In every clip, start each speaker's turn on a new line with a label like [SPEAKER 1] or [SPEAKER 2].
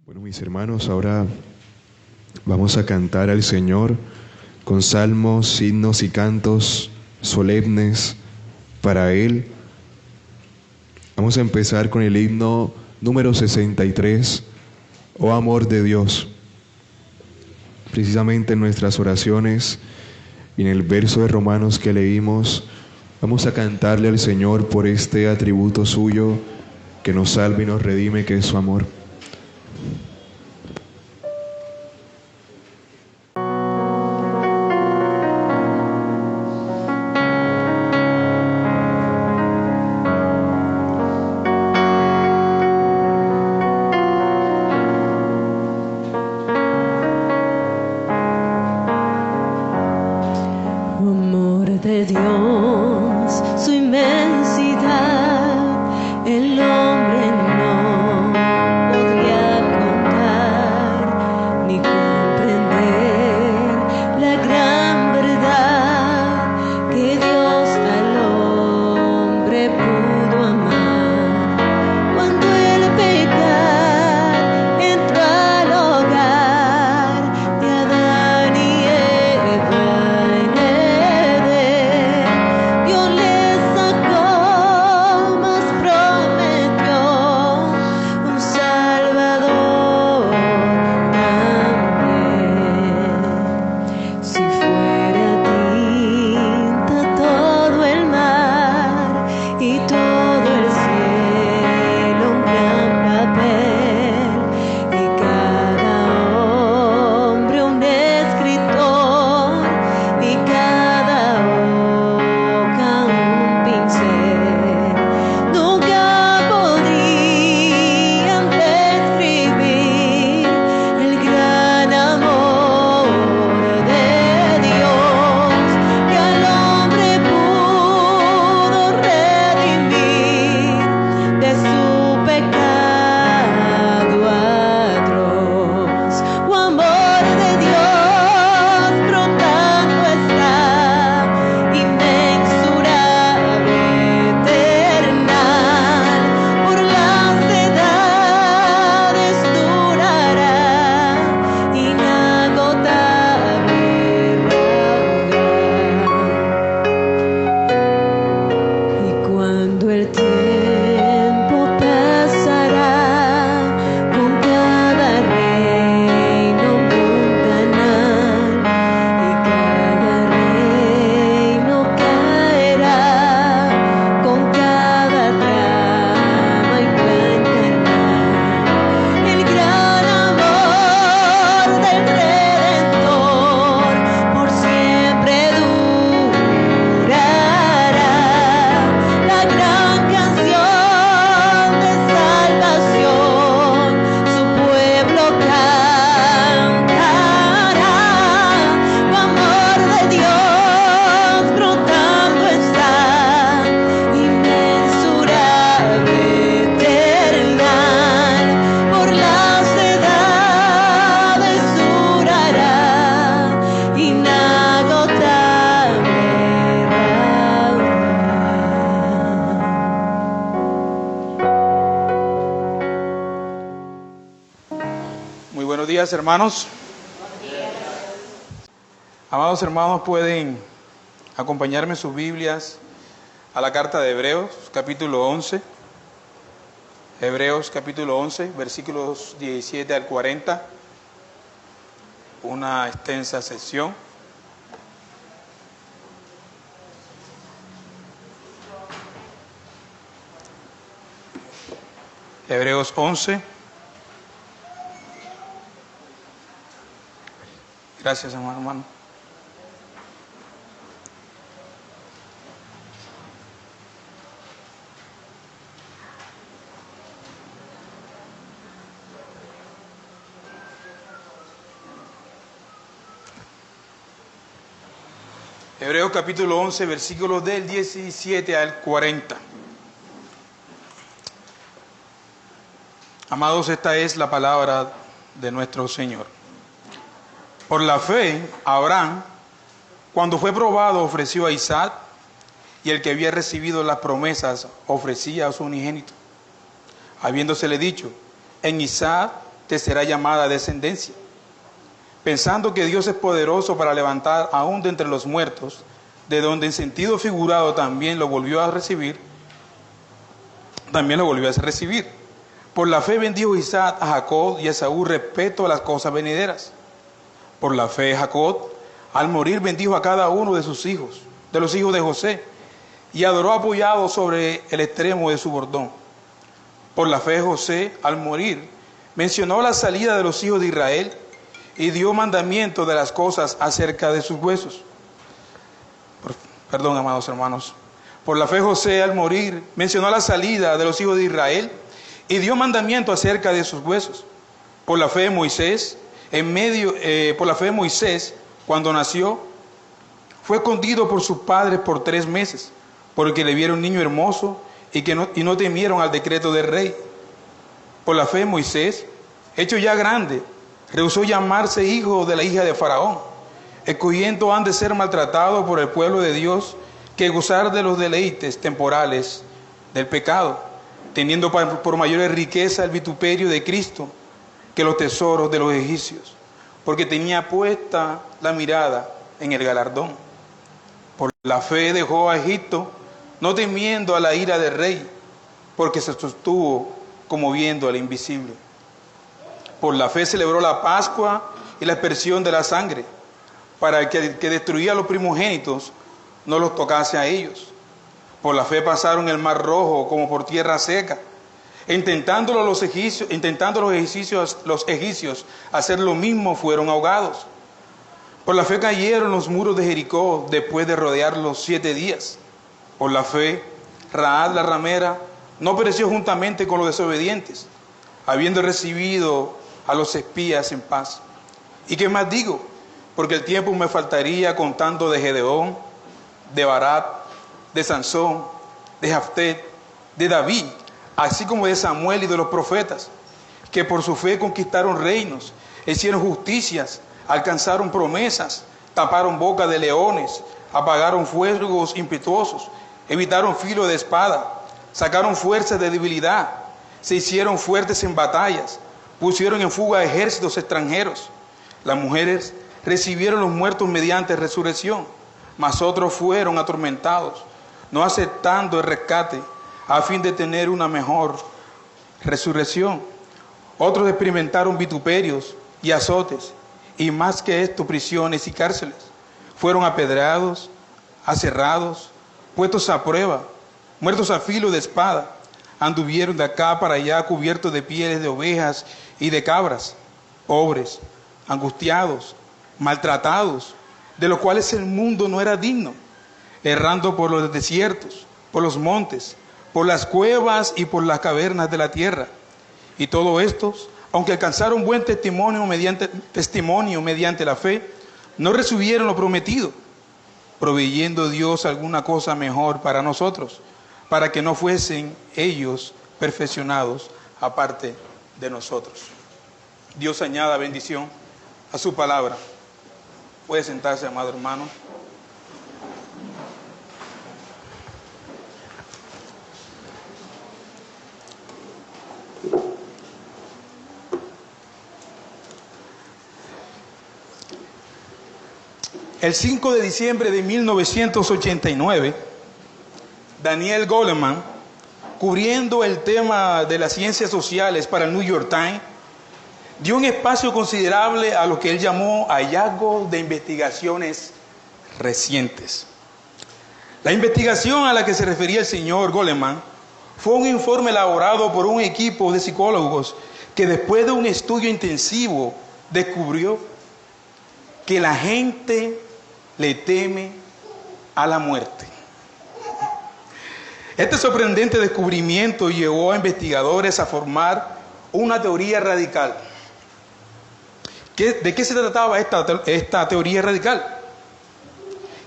[SPEAKER 1] Bueno, mis hermanos, ahora vamos a cantar al Señor con salmos, himnos y cantos solemnes para Él. Vamos a empezar con el himno número 63, Oh amor de Dios. Precisamente en nuestras oraciones y en el verso de Romanos que leímos, vamos a cantarle al Señor por este atributo suyo que nos salva y nos redime, que es su amor.
[SPEAKER 2] De Dios, su inmensidad, el hombre no podría contar ni comprender la gran verdad que Dios al hombre pudo amar. Cuando el pecado entró al hogar de Adán y Eva,
[SPEAKER 3] hermanos. Amados hermanos, pueden acompañarme en sus Biblias a la carta de Hebreos, capítulo 11. Hebreos, capítulo 11, versículos 17 al 40. Una extensa sección. Hebreos 11. Gracias, hermano. Hebreos capítulo 11, versículos del 17 al 40. Amados, esta es la palabra de nuestro Señor. Por la fe, Abraham, cuando fue probado, ofreció a Isaac, y el que había recibido las promesas ofrecía a su unigénito, habiéndosele dicho: en Isaac te será llamada descendencia. Pensando que Dios es poderoso para levantar aún de entre los muertos, de donde en sentido figurado también lo volvió a recibir. Por la fe bendijo Isaac a Jacob y a Esaú respecto a las cosas venideras. Por la fe Jacob, al morir, bendijo a cada uno de sus hijos, de los hijos de José, y adoró apoyado sobre el extremo de su bordón. Por la fe José, al morir, mencionó la salida de los hijos de Israel y dio mandamiento de las cosas acerca de sus huesos. Perdón, amados hermanos. Por la fe José, al morir, mencionó la salida de los hijos de Israel y dio mandamiento acerca de sus huesos. Por la fe Moisés, cuando nació, fue escondido por sus padres por 3 meses, porque le vieron niño hermoso y no temieron al decreto del rey. Por la fe Moisés, hecho ya grande, rehusó llamarse hijo de la hija de Faraón, escogiendo han de ser maltratado por el pueblo de Dios que gozar de los deleites temporales del pecado, teniendo por mayor riqueza el vituperio de Cristo que los tesoros de los egipcios, porque tenía puesta la mirada en el galardón. Por la fe dejó a Egipto, no temiendo a la ira del rey, porque se sostuvo como viendo al invisible. Por la fe celebró la Pascua y la aspersión de la sangre, para que el que destruía a los primogénitos no los tocase a ellos. Por la fe pasaron el mar rojo como por tierra seca, intentando los egipcios hacer lo mismo, fueron ahogados. Por la fe cayeron los muros de Jericó después de rodearlos 7 días. Por la fe, Rahab la ramera no pereció juntamente con los desobedientes, habiendo recibido a los espías en paz. ¿Y qué más digo? Porque el tiempo me faltaría contando de Gedeón, de Barak, de Sansón, de Jaftet, de David, así como de Samuel y de los profetas, que por su fe conquistaron reinos, hicieron justicias, alcanzaron promesas, taparon boca de leones, apagaron fuegos impetuosos, evitaron filo de espada, sacaron fuerzas de debilidad, se hicieron fuertes en batallas, pusieron en fuga ejércitos extranjeros. Las mujeres recibieron los muertos mediante resurrección, mas otros fueron atormentados, no aceptando el rescate, a fin de tener una mejor resurrección. Otros experimentaron vituperios y azotes, y más que esto, prisiones y cárceles. Fueron apedreados, aserrados, puestos a prueba, muertos a filo de espada. Anduvieron de acá para allá cubiertos de pieles de ovejas y de cabras, pobres, angustiados, maltratados, de los cuales el mundo no era digno, errando por los desiertos, por los montes, por las cuevas y por las cavernas de la tierra. Y todos estos, aunque alcanzaron buen testimonio mediante la fe, no recibieron lo prometido, proveyendo Dios alguna cosa mejor para nosotros, para que no fuesen ellos perfeccionados aparte de nosotros. Dios añada bendición a su palabra. Puede sentarse, amado hermano. El 5 de diciembre de 1989, Daniel Goleman, cubriendo el tema de las ciencias sociales para el New York Times, dio un espacio considerable a lo que él llamó hallazgos de investigaciones recientes. La investigación a la que se refería el señor Goleman fue un informe elaborado por un equipo de psicólogos que después de un estudio intensivo descubrió que la gente le teme a la muerte. Este sorprendente descubrimiento llevó a investigadores a formar una teoría radical. ¿De qué se trataba esta teoría radical?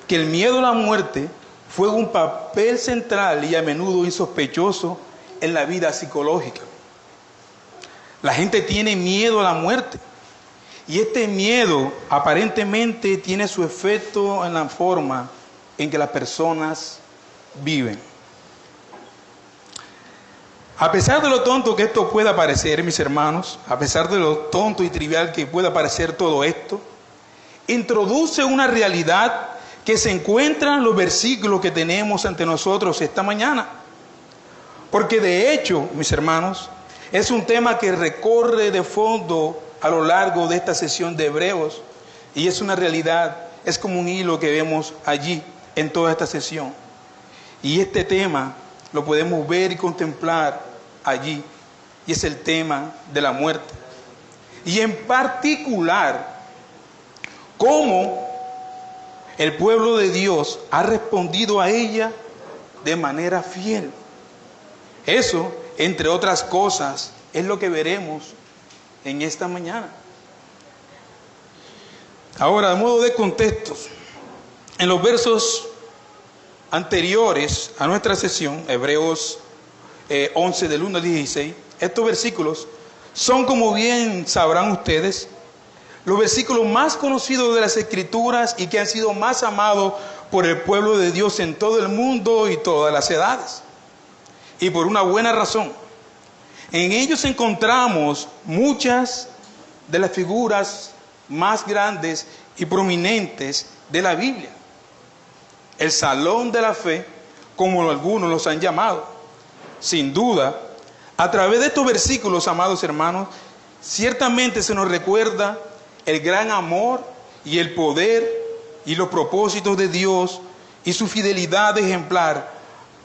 [SPEAKER 3] Que el miedo a la muerte fue un papel central y a menudo insospechoso en la vida psicológica. La gente tiene miedo a la muerte. Y este miedo aparentemente tiene su efecto en la forma en que las personas viven. A pesar de lo tonto que esto pueda parecer, mis hermanos, a pesar de lo tonto y trivial que pueda parecer todo esto, introduce una realidad que se encuentra en los versículos que tenemos ante nosotros esta mañana. Porque de hecho, mis hermanos, es un tema que recorre de fondo a lo largo de esta sesión de Hebreos, y es una realidad, es como un hilo que vemos allí en toda esta sesión. Y este tema lo podemos ver y contemplar allí, y es el tema de la muerte. Y en particular, cómo el pueblo de Dios ha respondido a ella de manera fiel. Eso, entre otras cosas, es lo que veremos en esta mañana. Ahora, a modo de contexto, en los versos anteriores a nuestra sesión, Hebreos 11 del 1 al 16, estos versículos son, como bien sabrán ustedes, los versículos más conocidos de las Escrituras y que han sido más amados por el pueblo de Dios en todo el mundo y todas las edades. Y por una buena razón. En ellos encontramos muchas de las figuras más grandes y prominentes de la Biblia. El salón de la fe, como algunos los han llamado. Sin duda, a través de estos versículos, amados hermanos, ciertamente se nos recuerda el gran amor y el poder y los propósitos de Dios y su fidelidad ejemplar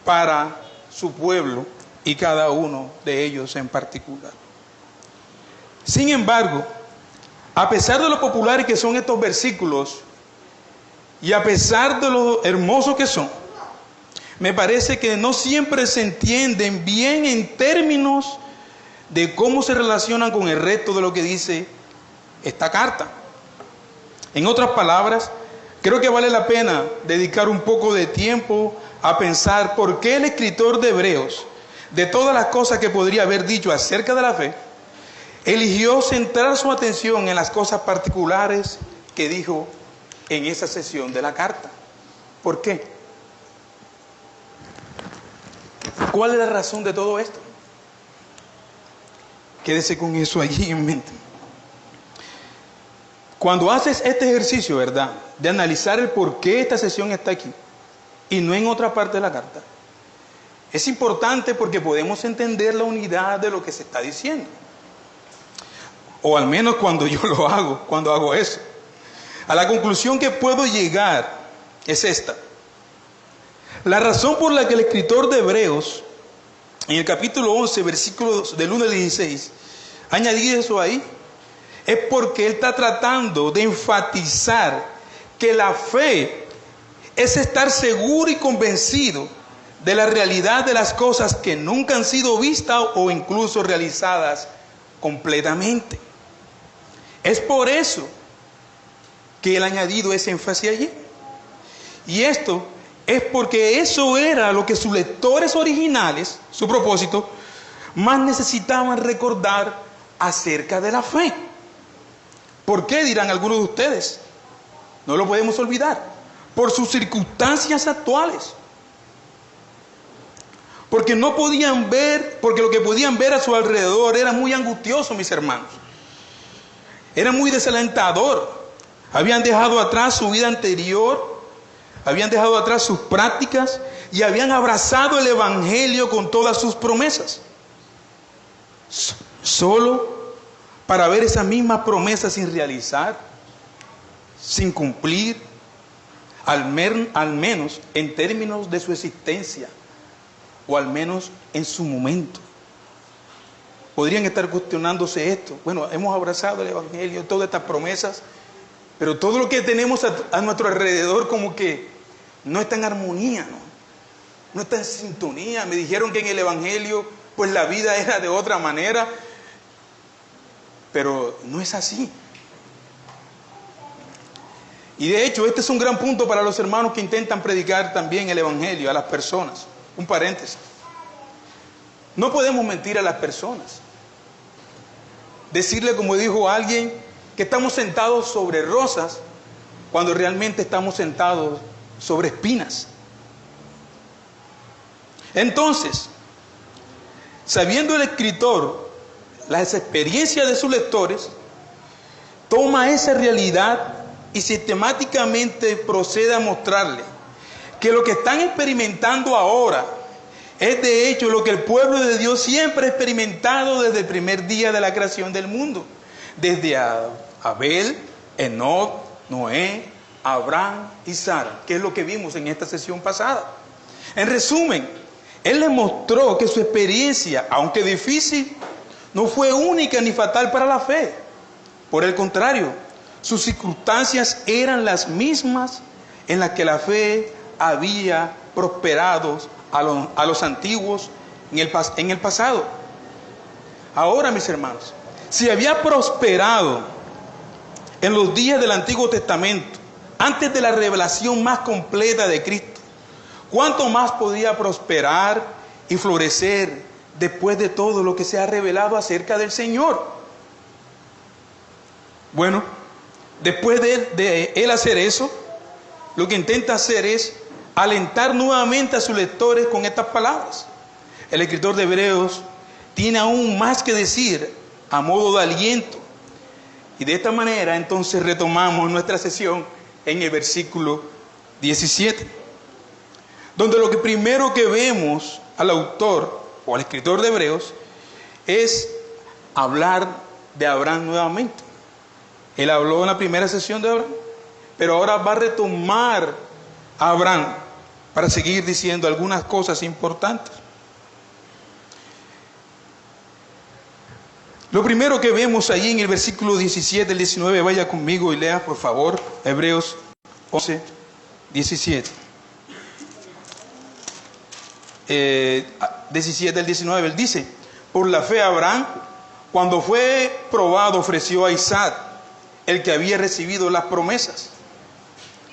[SPEAKER 3] para su pueblo y cada uno de ellos en particular. Sin embargo, a pesar de lo populares que son estos versículos y a pesar de lo hermosos que son, me parece que no siempre se entienden bien en términos de cómo se relacionan con el resto de lo que dice esta carta. En otras palabras, creo que vale la pena dedicar un poco de tiempo a pensar por qué el escritor de Hebreos, de todas las cosas que podría haber dicho acerca de la fe, eligió centrar su atención en las cosas particulares que dijo en esa sesión de la carta. ¿Por qué? ¿Cuál es la razón de todo esto? Quédese con eso allí en mente. Cuando haces este ejercicio, ¿verdad?, de analizar el por qué esta sesión está aquí y no en otra parte de la carta, es importante porque podemos entender la unidad de lo que se está diciendo. O al menos cuando yo lo hago, cuando hago eso. A la conclusión que puedo llegar es esta. La razón por la que el escritor de Hebreos, en el capítulo 11, versículos del 1 al 16, añadí eso ahí, es porque él está tratando de enfatizar que la fe es estar seguro y convencido de la realidad de las cosas que nunca han sido vistas o incluso realizadas completamente. Es por eso que él ha añadido ese énfasis allí. Y esto es porque eso era lo que sus lectores originales, su propósito, más necesitaban recordar acerca de la fe. ¿Por qué?, dirán algunos de ustedes. No lo podemos olvidar. Por sus circunstancias actuales. Porque no podían ver, porque lo que podían ver a su alrededor era muy angustioso, mis hermanos. Era muy desalentador. Habían dejado atrás su vida anterior, habían dejado atrás sus prácticas y habían abrazado el Evangelio con todas sus promesas. Solo para ver esas mismas promesas sin realizar, sin cumplir, al menos en términos de su existencia, o al menos en su momento. Podrían estar cuestionándose esto. Bueno, hemos abrazado el Evangelio, todas estas promesas, pero todo lo que tenemos a nuestro alrededor como que no está en armonía, no está en sintonía. Me dijeron que en el Evangelio pues la vida era de otra manera, pero no es así. Y de hecho, este es un gran punto para los hermanos que intentan predicar también el Evangelio a las personas. Un paréntesis. No podemos mentir a las personas. Decirle, como dijo alguien, que estamos sentados sobre rosas cuando realmente estamos sentados sobre espinas. Entonces, sabiendo el escritor las experiencias de sus lectores, toma esa realidad y sistemáticamente procede a mostrarle que lo que están experimentando ahora es de hecho lo que el pueblo de Dios siempre ha experimentado desde el primer día de la creación del mundo, desde Abel, Enoc, Noé, Abraham y Sara, que es lo que vimos en esta sesión pasada. En resumen, él les mostró que su experiencia, aunque difícil, no fue única ni fatal para la fe. Por el contrario, sus circunstancias eran las mismas en las que la fe había prosperado a los antiguos en el pasado. Ahora, mis hermanos, si había prosperado en los días del Antiguo Testamento, antes de la revelación más completa de Cristo, ¿cuánto más podría prosperar y florecer después de todo lo que se ha revelado acerca del Señor? Bueno, después de él hacer eso, lo que intenta hacer es alentar nuevamente a sus lectores con estas palabras. El escritor de Hebreos tiene aún más que decir a modo de aliento. Y de esta manera entonces retomamos nuestra sesión en el versículo 17, donde lo que primero que vemos al autor o al escritor de Hebreos es hablar de Abraham nuevamente. Él habló en la primera sesión de Abraham, pero ahora va a retomar a Abraham para seguir diciendo algunas cosas importantes. Lo primero que vemos ahí en el versículo 17 al 19, vaya conmigo y lea por favor Hebreos 11, 17. 17 al 19, él dice: por la fe Abraham, cuando fue probado, ofreció a Isaac, el que había recibido las promesas,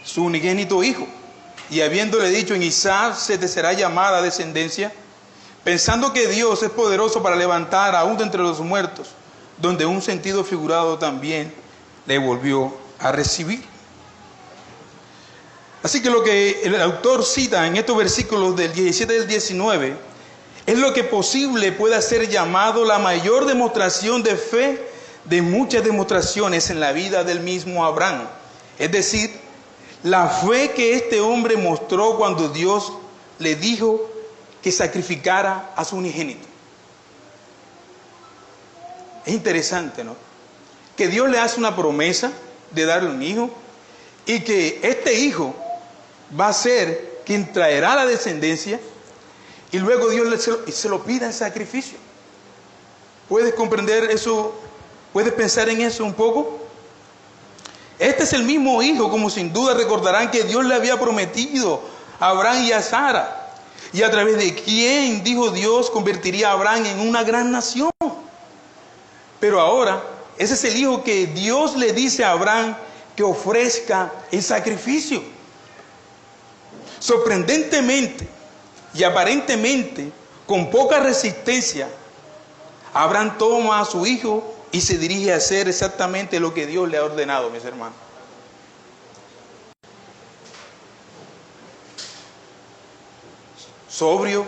[SPEAKER 3] su unigénito hijo, y habiéndole dicho: en Isaac se te será llamada descendencia, pensando que Dios es poderoso para levantar aún de entre los muertos, donde un sentido figurado también le volvió a recibir. Así que lo que el autor cita en estos versículos del 17 y del 19 es lo que posible pueda ser llamado la mayor demostración de fe de muchas demostraciones en la vida del mismo Abraham. Es decir, la fe que este hombre mostró cuando Dios le dijo que sacrificara a su unigénito. Es interesante, ¿no? Que Dios le hace una promesa de darle un hijo y que este hijo va a ser quien traerá la descendencia y luego Dios se lo pida en sacrificio. ¿Puedes comprender eso? ¿Puedes pensar en eso un poco? Este es el mismo hijo, como sin duda recordarán, que Dios le había prometido a Abraham y a Sara, y a través de quien, dijo Dios, convertiría a Abraham en una gran nación. Pero ahora, ese es el hijo que Dios le dice a Abraham que ofrezca en sacrificio. Sorprendentemente y aparentemente, con poca resistencia, Abraham toma a su hijo y se dirige a hacer exactamente lo que Dios le ha ordenado, mis hermanos. Sobrio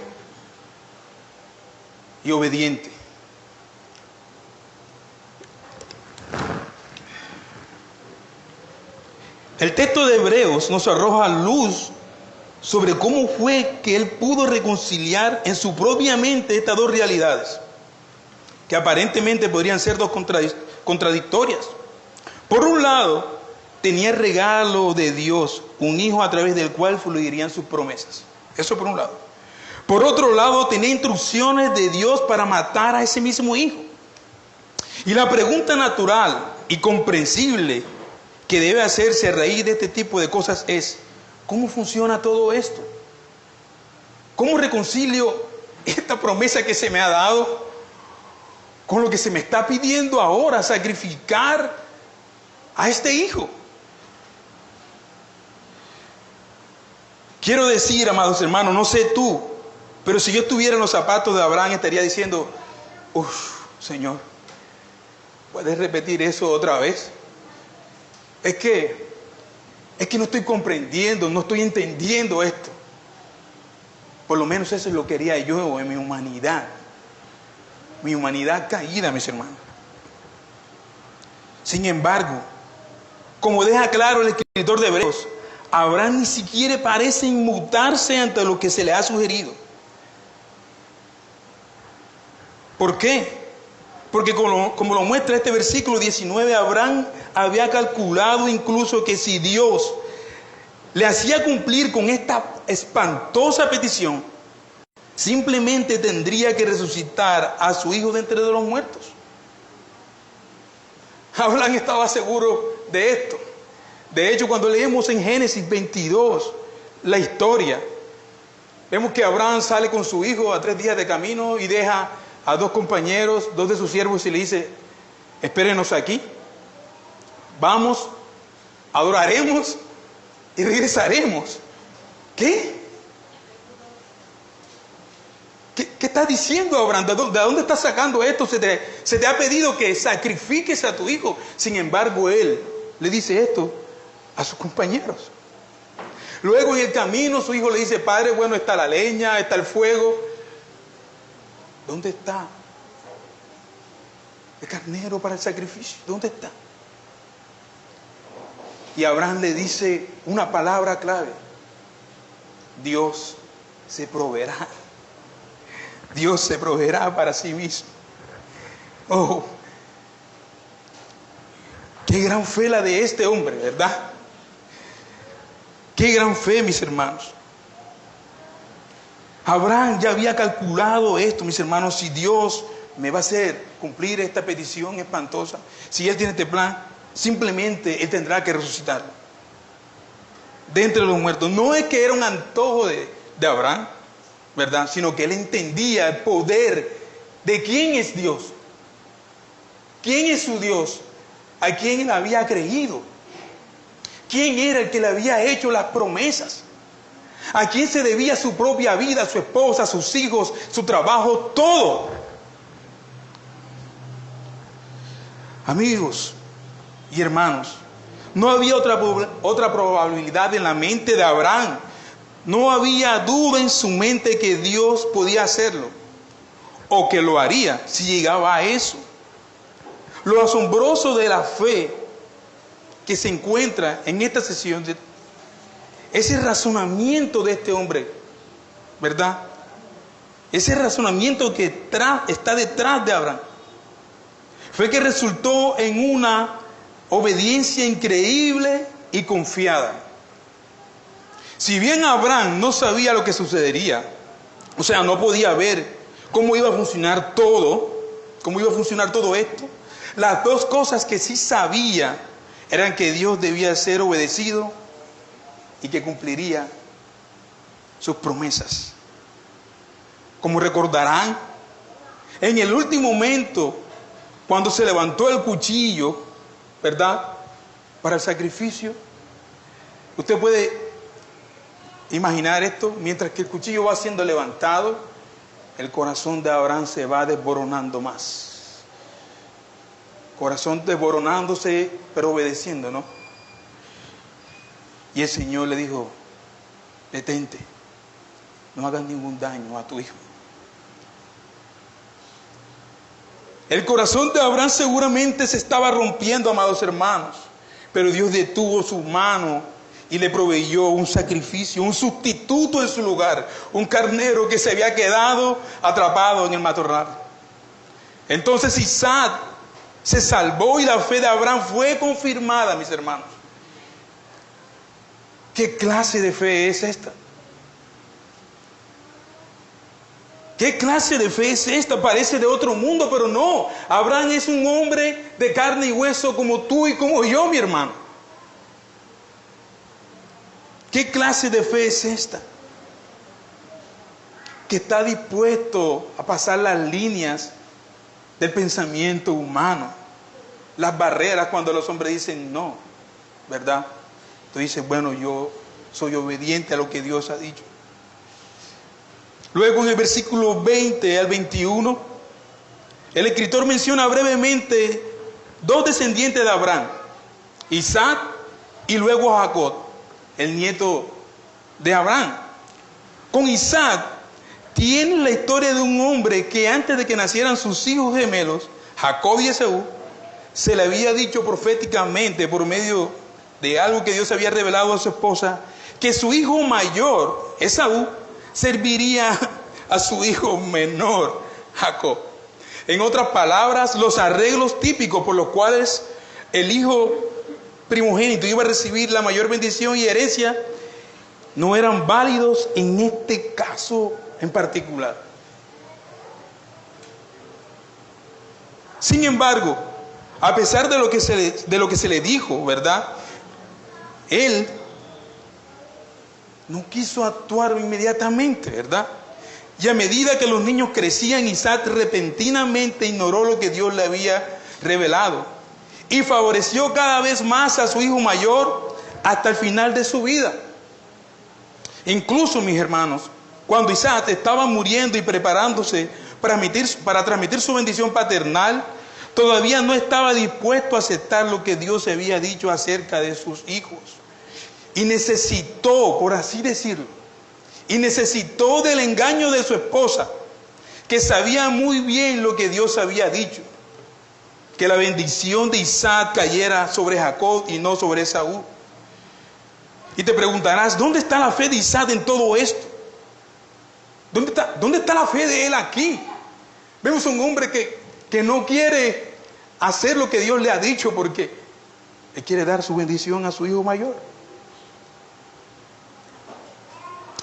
[SPEAKER 3] y obediente. El texto de Hebreos nos arroja luz sobre cómo fue que él pudo reconciliar en su propia mente estas dos realidades, que aparentemente podrían ser dos contradictorias. Por un lado, tenía el regalo de Dios, un hijo a través del cual fluirían sus promesas. Eso por un lado. Por otro lado, tenía instrucciones de Dios para matar a ese mismo hijo. Y la pregunta natural y comprensible que debe hacerse a raíz de este tipo de cosas es: ¿cómo funciona todo esto? ¿Cómo reconcilio esta promesa que se me ha dado con lo que se me está pidiendo ahora, sacrificar a este hijo? Quiero decir, amados hermanos, no sé tú, pero si yo estuviera en los zapatos de Abraham estaría diciendo: Señor, ¿puedes repetir eso otra vez? Es que no estoy comprendiendo, no estoy entendiendo esto. Por lo menos eso es lo que quería yo en mi humanidad. mi humanidad caída, mis hermanos. Sin embargo, como deja claro el escritor de Hebreos, Abraham ni siquiera parece inmutarse ante lo que se le ha sugerido. ¿Por qué? Porque como lo muestra este versículo 19, Abraham había calculado incluso que si Dios le hacía cumplir con esta espantosa petición, simplemente tendría que resucitar a su hijo de entre los muertos. Abraham estaba seguro de esto. De hecho, cuando leemos en Génesis 22 la historia, vemos que Abraham sale con su hijo a 3 días de camino y deja a 2 compañeros, 2 de sus siervos, y le dice: espérenos aquí, vamos, adoraremos y regresaremos. ¿Qué? ¿Qué estás diciendo, Abraham? ¿De dónde estás sacando esto? Se te ha pedido que sacrifiques a tu hijo. Sin embargo, él le dice esto a sus compañeros. Luego en el camino su hijo le dice: padre, bueno, está la leña, está el fuego. ¿Dónde está el carnero para el sacrificio? ¿Dónde está? Y Abraham le dice una palabra clave: Dios se proveerá. Dios se proveerá para sí mismo. Oh, qué gran fe la de este hombre, ¿verdad? Qué gran fe, mis hermanos. Abraham ya había calculado esto, mis hermanos: si Dios me va a hacer cumplir esta petición espantosa, si Él tiene este plan, simplemente Él tendrá que resucitarlo de entre los muertos. No es que era un antojo de Abraham, ¿verdad? Sino que él entendía el poder de quién es Dios. ¿Quién es su Dios? ¿A quién él había creído? ¿Quién era el que le había hecho las promesas? ¿A quién se debía su propia vida, su esposa, sus hijos, su trabajo, todo? Amigos y hermanos, no había otra probabilidad en la mente de Abraham. No había duda en su mente que Dios podía hacerlo, o que lo haría si llegaba a eso. Lo asombroso de la fe que se encuentra en esta sesión, ese razonamiento de este hombre, ¿verdad? Ese razonamiento que está detrás de Abraham, fue que resultó en una obediencia increíble y confiada. Si bien Abraham no sabía lo que sucedería, o sea, no podía ver cómo iba a funcionar todo esto, las 2 cosas que sí sabía eran que Dios debía ser obedecido y que cumpliría sus promesas. Como recordarán, en el último momento, cuando se levantó el cuchillo, ¿verdad?, para el sacrificio, usted puede imaginar esto: mientras que el cuchillo va siendo levantado, el corazón de Abraham se va desboronando más. Corazón desboronándose, pero obedeciendo, ¿no? Y el Señor le dijo: detente, no hagas ningún daño a tu hijo. El corazón de Abraham seguramente se estaba rompiendo, amados hermanos, pero Dios detuvo su mano y le proveyó un sacrificio, un sustituto en su lugar, un carnero que se había quedado atrapado en el matorral. Entonces Isaac se salvó y la fe de Abraham fue confirmada, mis hermanos. ¿Qué clase de fe es esta? ¿Qué clase de fe es esta? Parece de otro mundo, pero no. Abraham es un hombre de carne y hueso como tú y como yo, mi hermano. ¿Qué clase de fe es esta? Que está dispuesto a pasar las líneas del pensamiento humano, las barreras cuando los hombres dicen no, ¿verdad? Tú dices: bueno, yo soy obediente a lo que Dios ha dicho. Luego en el versículo 20 al 21, el escritor menciona brevemente 2 descendientes de Abraham: Isaac y luego Jacob, el nieto de Abraham. Con Isaac tiene la historia de un hombre que antes de que nacieran sus hijos gemelos, Jacob y Esaú, se le había dicho proféticamente por medio de algo que Dios había revelado a su esposa, que su hijo mayor, Esaú, serviría a su hijo menor, Jacob. En otras palabras, los arreglos típicos por los cuales el hijo primogénito iba a recibir la mayor bendición y herencia no eran válidos en este caso en particular. Sin embargo, a pesar de lo que se le dijo, ¿verdad? Él no quiso actuar inmediatamente, ¿verdad? Y a medida que los niños crecían, Isaac repentinamente ignoró lo que Dios le había revelado y favoreció cada vez más a su hijo mayor hasta el final de su vida. Incluso, mis hermanos, cuando Isaac estaba muriendo y preparándose para transmitir su bendición paternal, todavía no estaba dispuesto a aceptar lo que Dios había dicho acerca de sus hijos. Y necesitó, por así decirlo, del engaño de su esposa, que sabía muy bien lo que Dios había dicho, que la bendición de Isaac cayera sobre Jacob y no sobre Esaú. Y te preguntarás, ¿dónde está la fe de Isaac en todo esto? ¿Dónde está la fe de él aquí? Vemos un hombre que no quiere hacer lo que Dios le ha dicho porque él quiere dar su bendición a su hijo mayor.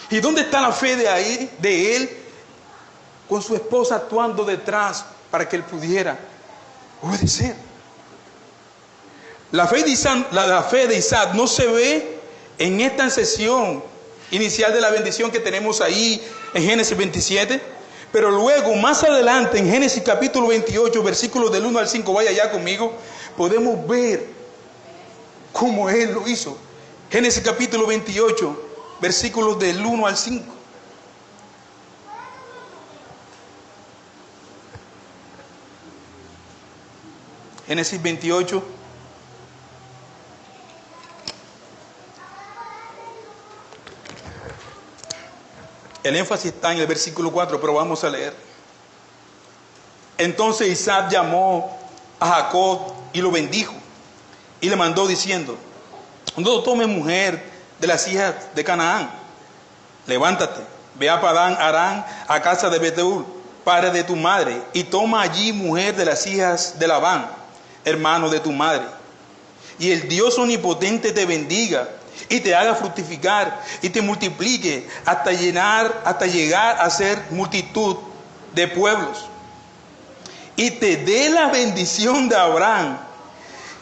[SPEAKER 3] ¿Y dónde está la fe de él con su esposa actuando detrás para que él pudiera obedecer? La fe de Isaac no se ve en esta sesión inicial de la bendición que tenemos ahí en Génesis 27, pero luego más adelante en Génesis capítulo 28, versículos del 1 al 5, vaya ya conmigo, podemos ver cómo él lo hizo. Génesis capítulo 28, versículos del 1 al 5. Génesis 28. El énfasis está en el versículo 4, pero vamos a leer. Entonces Isaac llamó a Jacob y lo bendijo y le mandó diciendo: no tomes mujer de las hijas de Canaán. Levántate, ve a Padán Aram, a casa de Betuel, padre de tu madre, y toma allí mujer de las hijas de Labán, hermano de tu madre. Y el Dios omnipotente te bendiga y te haga fructificar y te multiplique hasta llegar a ser multitud de pueblos. Y te dé la bendición de Abraham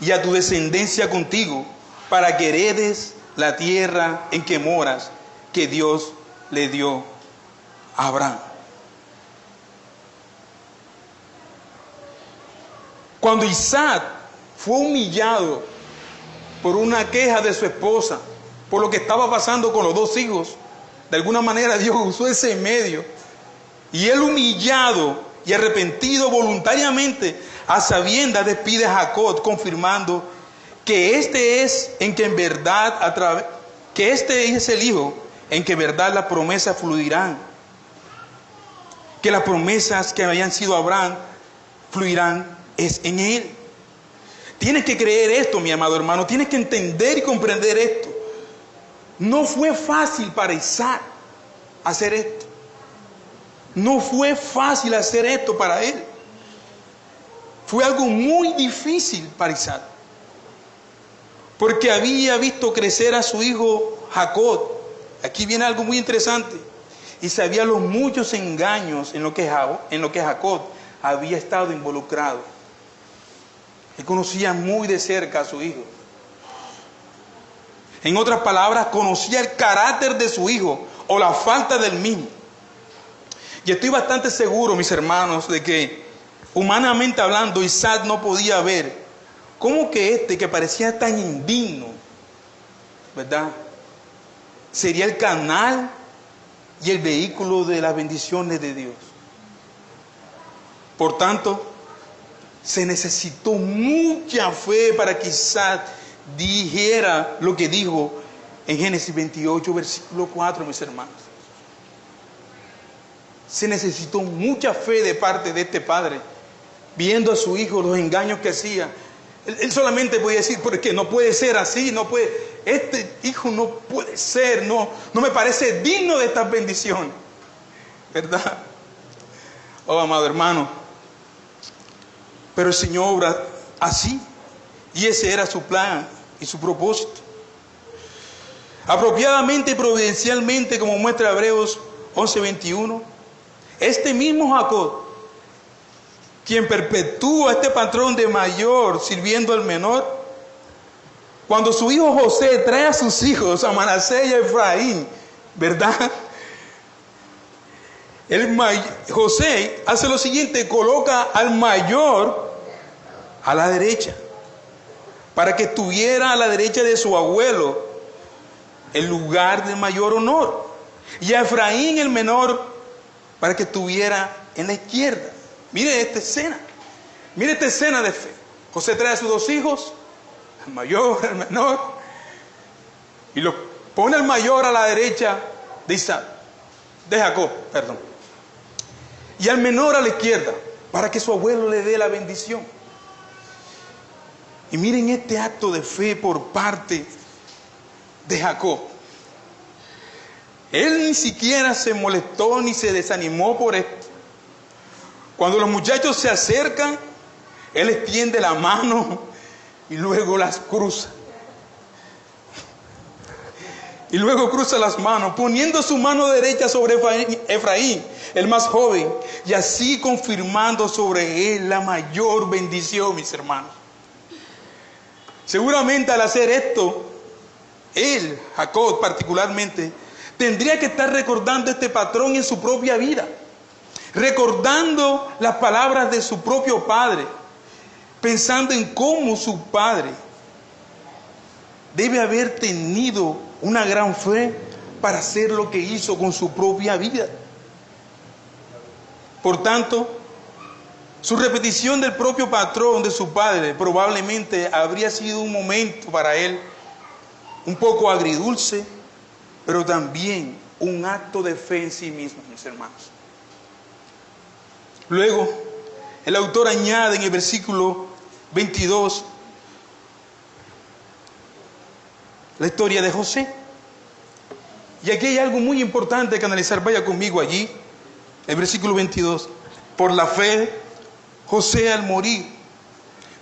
[SPEAKER 3] y a tu descendencia contigo, para que heredes la tierra en que moras, que Dios le dio a Abraham. Cuando Isaac fue humillado por una queja de su esposa, por lo que estaba pasando con los dos hijos, de alguna manera Dios usó ese medio, y él, humillado y arrepentido voluntariamente, a sabiendas despide a Jacob, confirmando que este es el hijo en que en verdad las promesas fluirán, que las promesas que habían sido a Abraham fluirán es en él. Tienes que creer esto, mi amado hermano, tienes que entender y comprender esto. No fue fácil para Isaac hacer esto. No fue fácil hacer esto para él. Fue algo muy difícil para Isaac, porque había visto crecer a su hijo Jacob. Aquí viene algo muy interesante. Y sabía los muchos engaños en lo que Jacob había estado involucrado. Él conocía muy de cerca a su hijo. En otras palabras, conocía el carácter de su hijo o la falta del mismo. Y estoy bastante seguro, mis hermanos, de que humanamente hablando, Isaac no podía ver cómo que que parecía tan indigno, ¿verdad?, sería el canal y el vehículo de las bendiciones de Dios. Por tanto, se necesitó mucha fe para que Isaac dijera lo que dijo en Génesis 28, versículo 4, mis hermanos. se necesitó mucha fe de parte de este padre, viendo a su hijo los engaños que hacía. Él solamente podía decir, porque no puede ser así, no puede, este hijo no puede ser, no me parece digno de esta bendición, ¿verdad? Oh, amado hermano, pero el Señor obra así, y ese era su plan y su propósito. Apropiadamente y providencialmente, como muestra Hebreos 11:21, este mismo Jacob, quien perpetúa este patrón de mayor sirviendo al menor, cuando su hijo José trae a sus hijos, a Manasés y a Efraín, ¿verdad? José hace lo siguiente, coloca al mayor a la derecha, para que estuviera a la derecha de su abuelo, el lugar de mayor honor, y a Efraín el menor, para que estuviera en la izquierda. Mire esta escena de fe. José trae a sus dos hijos, el mayor, el menor, y lo pone el mayor a la derecha de Jacob, y al menor a la izquierda, para que su abuelo le dé la bendición. Y miren este acto de fe por parte de Jacob. Él ni siquiera se molestó ni se desanimó por esto. Cuando los muchachos se acercan, él extiende la mano y luego las cruza. Y luego cruza las manos, poniendo su mano derecha sobre Efraín, el más joven, y así confirmando sobre él la mayor bendición, mis hermanos. Seguramente al hacer esto, él, Jacob particularmente, tendría que estar recordando este patrón en su propia vida, recordando las palabras de su propio padre, pensando en cómo su padre debe haber tenido una gran fe para hacer lo que hizo con su propia vida. Por tanto, su repetición del propio patrón de su padre probablemente habría sido un momento para él un poco agridulce, pero también un acto de fe en sí mismo, mis hermanos. Luego, el autor añade en el versículo 22 la historia de José. Y aquí hay algo muy importante que analizar. Vaya conmigo allí, el versículo 22. Por la fe, José al morir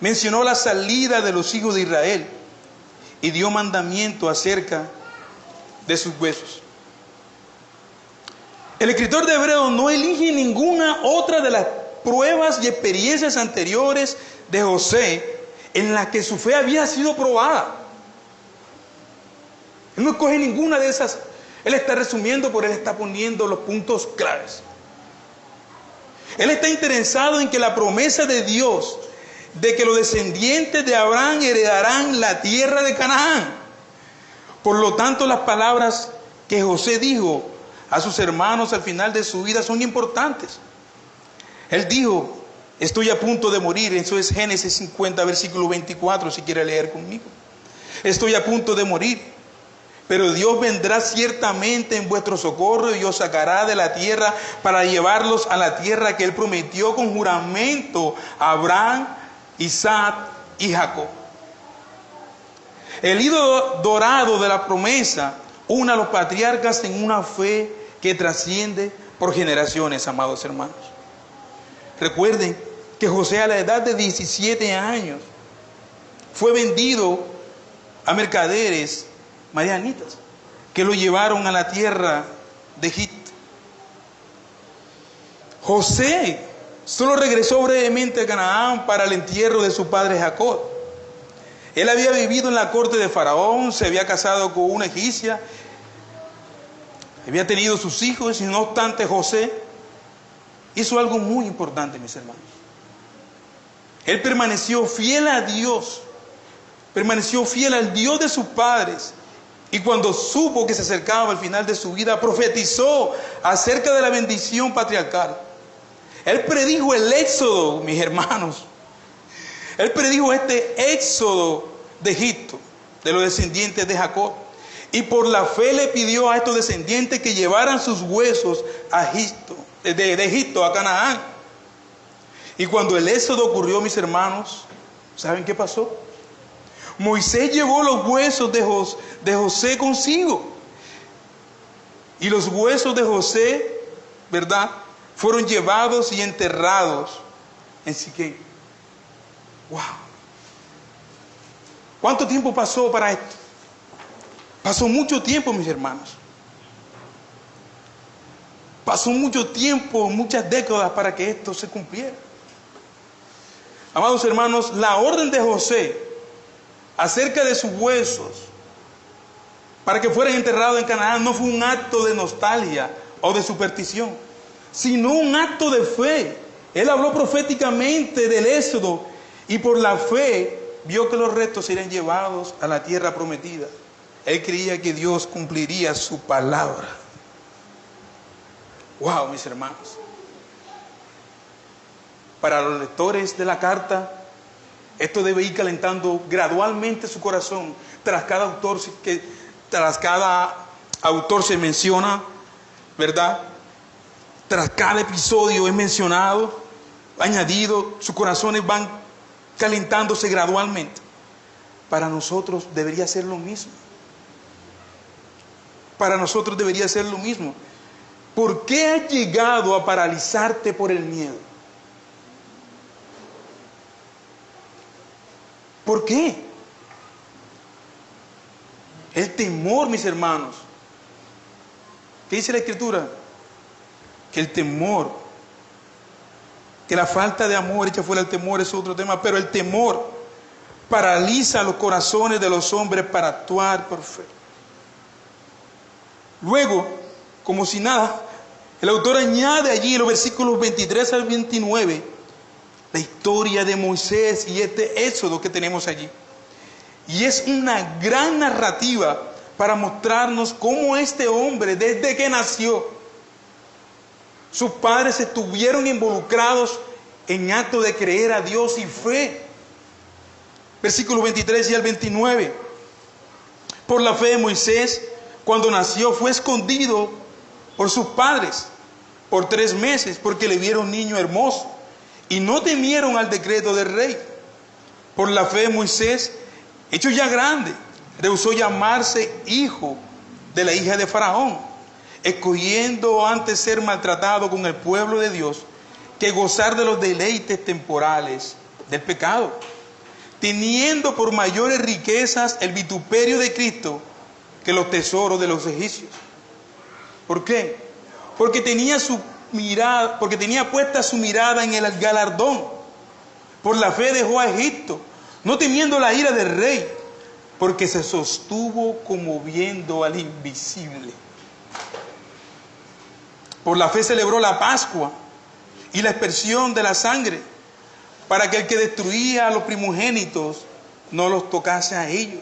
[SPEAKER 3] mencionó la salida de los hijos de Israel y dio mandamiento acerca de sus huesos. El escritor de Hebreos no elige ninguna otra de las pruebas y experiencias anteriores de José en las que su fe había sido probada. Él no escoge ninguna de esas. Él está resumiendo, pero él está poniendo los puntos claves. Él está interesado en que la promesa de Dios de que los descendientes de Abraham heredarán la tierra de Canaán. Por lo tanto, las palabras que José dijo a sus hermanos al final de su vida son importantes. Él dijo, estoy a punto de morir. Eso es Génesis 50, versículo 24, si quiere leer conmigo. Estoy a punto de morir, pero Dios vendrá ciertamente en vuestro socorro y os sacará de la tierra para llevarlos a la tierra que Él prometió con juramento a Abraham, Isaac y Jacob. El hilo dorado de la promesa une a los patriarcas en una fe que trasciende por generaciones, amados hermanos. Recuerden que José a la edad de 17 años fue vendido a mercaderes madianitas que lo llevaron a la tierra de Egipto. José solo regresó brevemente a Canaán para el entierro de su padre Jacob. Él había vivido en la corte de Faraón, se había casado con una egipcia, había tenido sus hijos, y no obstante José hizo algo muy importante, mis hermanos. Él permaneció fiel a Dios, permaneció fiel al Dios de sus padres, y cuando supo que se acercaba al final de su vida, profetizó acerca de la bendición patriarcal. Él predijo el éxodo, mis hermanos. Él predijo este éxodo de Egipto, de los descendientes de Jacob. Y por la fe le pidió a estos descendientes que llevaran sus huesos a Egipto, de Egipto a Canaán. Y cuando el éxodo ocurrió, mis hermanos, ¿saben qué pasó? Moisés llevó los huesos de José consigo. Y los huesos de José, ¿verdad?, fueron llevados y enterrados en Siquem. ¡Wow! ¿Cuánto tiempo pasó para esto? Pasó mucho tiempo, mis hermanos. Pasó mucho tiempo, muchas décadas para que esto se cumpliera. Amados hermanos, la orden de José acerca de sus huesos para que fueran enterrados en Canaán no fue un acto de nostalgia o de superstición, sino un acto de fe. Él habló proféticamente del éxodo y por la fe vio que los restos serían llevados a la tierra prometida. Él creía que Dios cumpliría su palabra. Wow, mis hermanos. Para los lectores de la carta, esto debe ir calentando gradualmente su corazón. Tras cada autor se menciona, ¿verdad? Tras cada episodio es mencionado, añadido, sus corazones van calentándose gradualmente. Para nosotros debería ser lo mismo. Para nosotros debería ser lo mismo. ¿Por qué has llegado a paralizarte por el miedo? ¿Por qué? El temor, mis hermanos. ¿Qué dice la Escritura? Que el temor, que la falta de amor echa fuera el temor es otro tema, pero el temor paraliza los corazones de los hombres para actuar por fe. Luego, como si nada, el autor añade allí en los versículos 23 al 29 la historia de Moisés y este éxodo que tenemos allí. Y es una gran narrativa para mostrarnos cómo este hombre, desde que nació, sus padres estuvieron involucrados en actos de creer a Dios y fe. Versículos 23 y al 29. Por la fe de Moisés, cuando nació, fue escondido por sus padres por 3 meses, porque le vieron niño hermoso y no temieron al decreto del rey. Por la fe de Moisés, hecho ya grande, rehusó llamarse hijo de la hija de Faraón, escogiendo antes ser maltratado con el pueblo de Dios que gozar de los deleites temporales del pecado, teniendo por mayores riquezas el vituperio de Cristo que los tesoros de los egipcios. ¿Por qué? Porque tenía puesta su mirada en el galardón. Por la fe dejó a Egipto, no temiendo la ira del rey, porque se sostuvo como viendo al invisible. Por la fe celebró la Pascua y la aspersión de la sangre, para que el que destruía a los primogénitos no los tocase a ellos.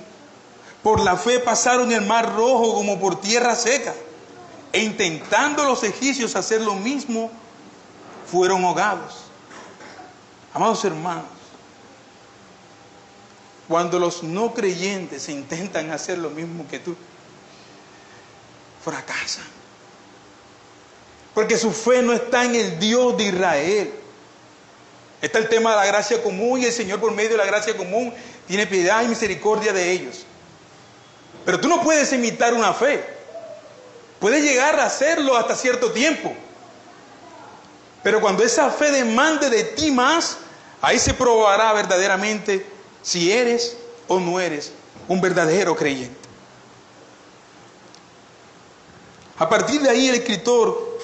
[SPEAKER 3] Por la fe pasaron el mar rojo como por tierra seca, e intentando los egipcios hacer lo mismo, fueron ahogados. Amados hermanos, cuando los no creyentes intentan hacer lo mismo que tú, fracasan. Porque su fe no está en el Dios de Israel. Está el tema de la gracia común, y el Señor por medio de la gracia común tiene piedad y misericordia de ellos. Pero tú no puedes imitar una fe. Puedes llegar a hacerlo hasta cierto tiempo. Pero cuando esa fe demande de ti más, ahí se probará verdaderamente si eres o no eres un verdadero creyente. A partir de ahí el escritor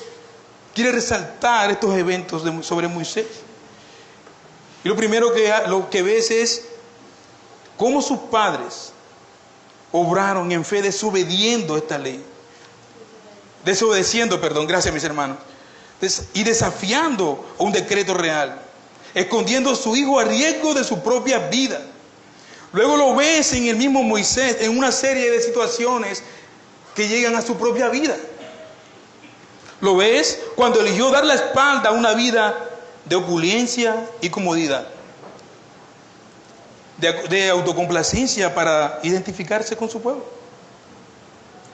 [SPEAKER 3] quiere resaltar estos eventos sobre Moisés. Y lo primero que ves es cómo sus padres obraron en fe desobedeciendo esta ley. Gracias mis hermanos. Y desafiando a un decreto real, escondiendo a su hijo a riesgo de su propia vida. Luego lo ves en el mismo Moisés en una serie de situaciones que llegan a su propia vida. Lo ves cuando eligió dar la espalda a una vida de opulencia y comodidad, de autocomplacencia para identificarse con su pueblo.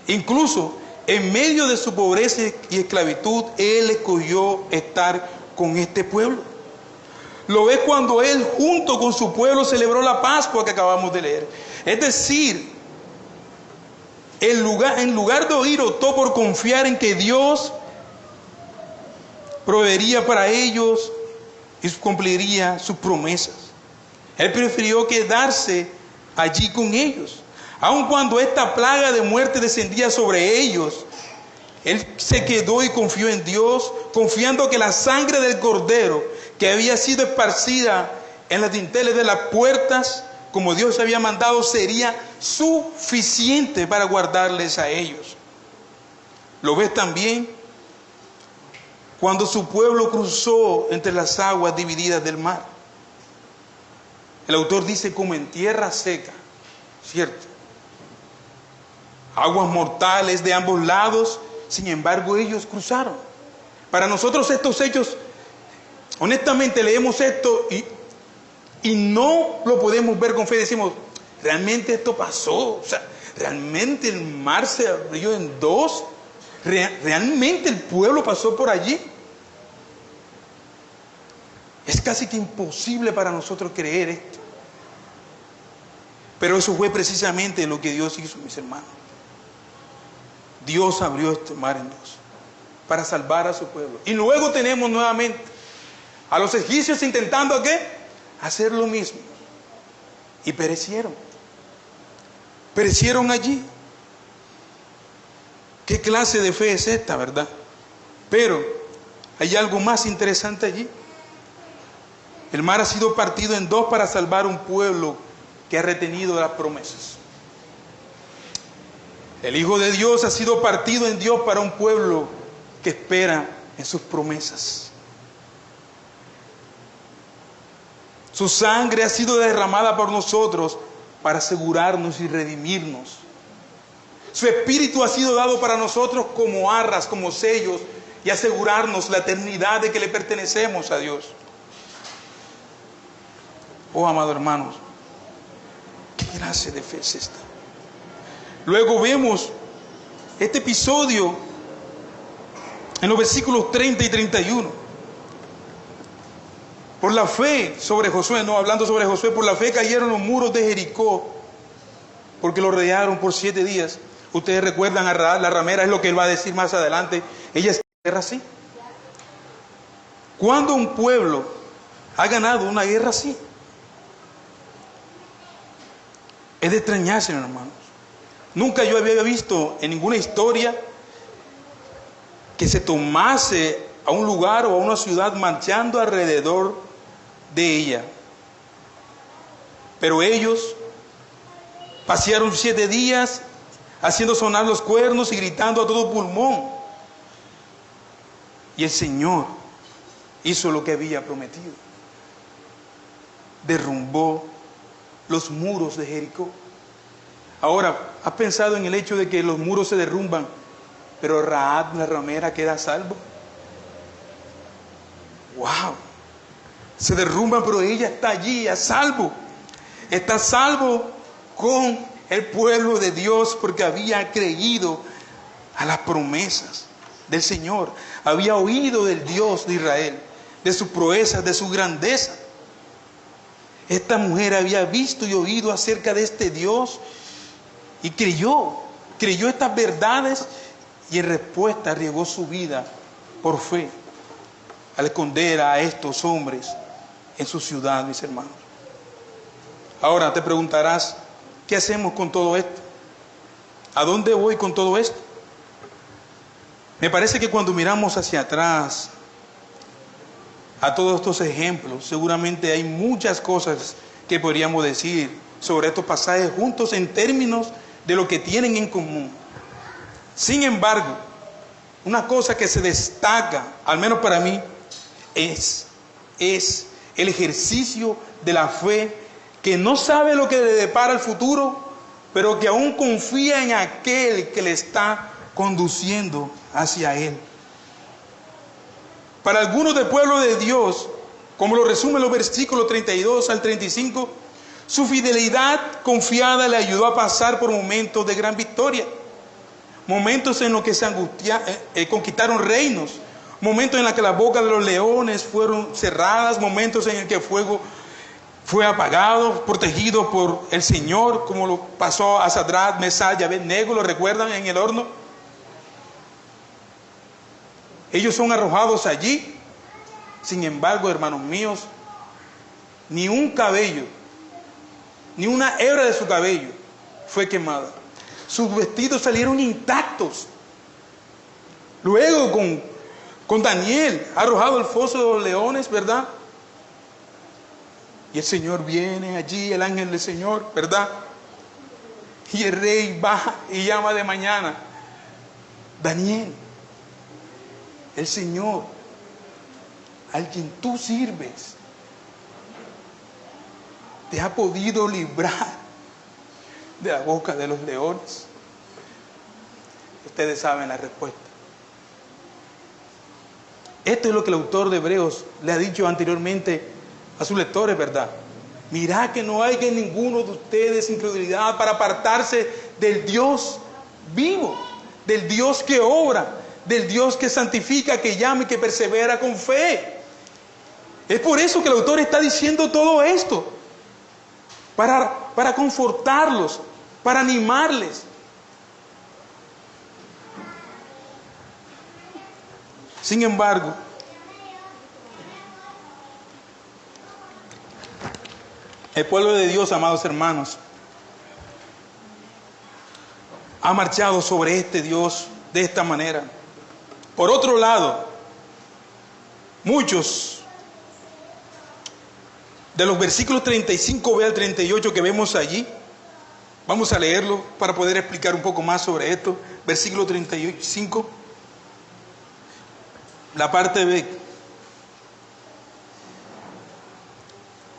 [SPEAKER 3] Incluso en medio de su pobreza y esclavitud, Él escogió estar con este pueblo. Lo ves cuando Él junto con su pueblo celebró la Pascua que acabamos de leer. Es decir, en lugar de oír, optó por confiar en que Dios proveería para ellos y cumpliría sus promesas. Él prefirió quedarse allí con ellos. Aun cuando esta plaga de muerte descendía sobre ellos, Él se quedó y confió en Dios, confiando que la sangre del cordero que había sido esparcida en las dinteles de las puertas, como Dios había mandado, sería suficiente para guardarles a ellos. ¿Lo ves también? Cuando su pueblo cruzó entre las aguas divididas del mar. El autor dice como en tierra seca, ¿cierto? Aguas mortales de ambos lados, sin embargo ellos cruzaron. Para nosotros estos hechos, honestamente leemos esto y no lo podemos ver con fe. Decimos, ¿realmente esto pasó? O sea, ¿realmente el mar se abrió en dos? ¿Realmente el pueblo pasó por allí? Es casi que imposible para nosotros creer esto. Pero eso fue precisamente lo que Dios hizo, mis hermanos. Dios abrió este mar en dos para salvar a su pueblo. Y luego tenemos nuevamente a los egipcios intentando ¿qué? Hacer lo mismo. Y perecieron. Perecieron allí. ¿Qué clase de fe es esta, verdad? Pero hay algo más interesante allí. El mar ha sido partido en dos para salvar un pueblo que ha retenido las promesas. El Hijo de Dios ha sido partido en Dios para un pueblo que espera en sus promesas. Su sangre ha sido derramada por nosotros para asegurarnos y redimirnos. Su Espíritu ha sido dado para nosotros como arras, como sellos, y asegurarnos la eternidad de que le pertenecemos a Dios. Oh, amados hermanos, ¿qué clase de fe es esta? Luego vemos este episodio en los versículos 30 y 31. Por la fe sobre Josué, no hablando sobre Josué, por la fe cayeron los muros de Jericó, porque lo rodearon por 7 días. Ustedes recuerdan a Rahab, la ramera, es lo que él va a decir más adelante. Ella está en guerra así. ¿Cuándo un pueblo ha ganado una guerra así? Es de extrañarse, hermanos. Nunca yo había visto en ninguna historia que se tomase a un lugar o a una ciudad marchando alrededor de ella. Pero ellos pasearon 7 días haciendo sonar los cuernos y gritando a todo pulmón. Y el Señor hizo lo que había prometido. Derrumbó los muros de Jericó. Ahora, ¿has pensado en el hecho de que los muros se derrumban, pero Rahab, la ramera, queda a salvo? ¡Wow! Se derrumban, pero ella está allí a salvo. Está a salvo con el pueblo de Dios porque había creído a las promesas del Señor. Había oído del Dios de Israel, de sus proezas, de su grandeza. Esta mujer había visto y oído acerca de este Dios y creyó estas verdades y en respuesta arriesgó su vida por fe al esconder a estos hombres en su ciudad, mis hermanos. Ahora te preguntarás, ¿qué hacemos con todo esto? ¿A dónde voy con todo esto? Me parece que cuando miramos hacia atrás a todos estos ejemplos, seguramente hay muchas cosas que podríamos decir sobre estos pasajes juntos en términos de lo que tienen en común. Sin embargo, una cosa que se destaca, al menos para mí, es el ejercicio de la fe que no sabe lo que le depara el futuro, pero que aún confía en aquel que le está conduciendo hacia él. Para algunos del pueblo de Dios, como lo resumen los versículos 32 al 35, su fidelidad confiada le ayudó a pasar por momentos de gran victoria. momentos en los que conquistaron reinos, momentos en los que las bocas de los leones fueron cerradas, momentos en el que el fuego fue apagado, protegido por el Señor, como lo pasó a Sadrach, Mesach y Abednego, ¿lo recuerdan? En el horno. Ellos son arrojados allí. Sin embargo, hermanos míos, ni un cabello, ni una hebra de su cabello fue quemada. Sus vestidos salieron intactos. Luego con Daniel, arrojado al foso de los leones, ¿verdad? Y el Señor viene allí, el ángel del Señor, ¿verdad? Y el rey baja y llama de mañana: Daniel, el Señor, al quien tú sirves, te ha podido librar de la boca de los leones. Ustedes saben la respuesta. Esto es lo que el autor de Hebreos le ha dicho anteriormente a sus lectores, ¿verdad? Mirad que no haya en ninguno de ustedes incredulidad para apartarse del Dios vivo, del Dios que obra, del Dios que santifica, que llama y que persevera con fe. Es por eso que el autor está diciendo todo esto, para confortarlos, para animarles. Sin embargo, el pueblo de Dios, amados hermanos, ha marchado sobre este Dios de esta manera. Por otro lado, muchos de los versículos 35b al 38 que vemos allí, vamos a leerlo para poder explicar un poco más sobre esto. Versículo 35, la parte B.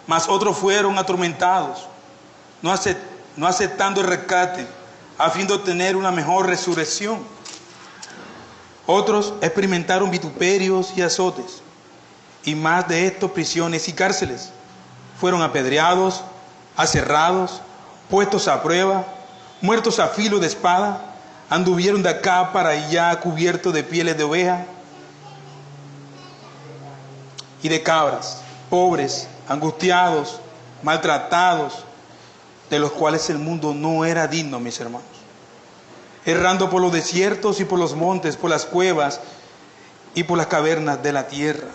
[SPEAKER 3] Mas otros fueron atormentados, no aceptando el rescate, a fin de obtener una mejor resurrección. Otros experimentaron vituperios y azotes, y más de estos, prisiones y cárceles. Fueron apedreados, aserrados, puestos a prueba, muertos a filo de espada, anduvieron de acá para allá cubiertos de pieles de oveja y de cabras, pobres, angustiados, maltratados, de los cuales el mundo no era digno, mis hermanos. Errando por los desiertos y por los montes, por las cuevas y por las cavernas de la tierra.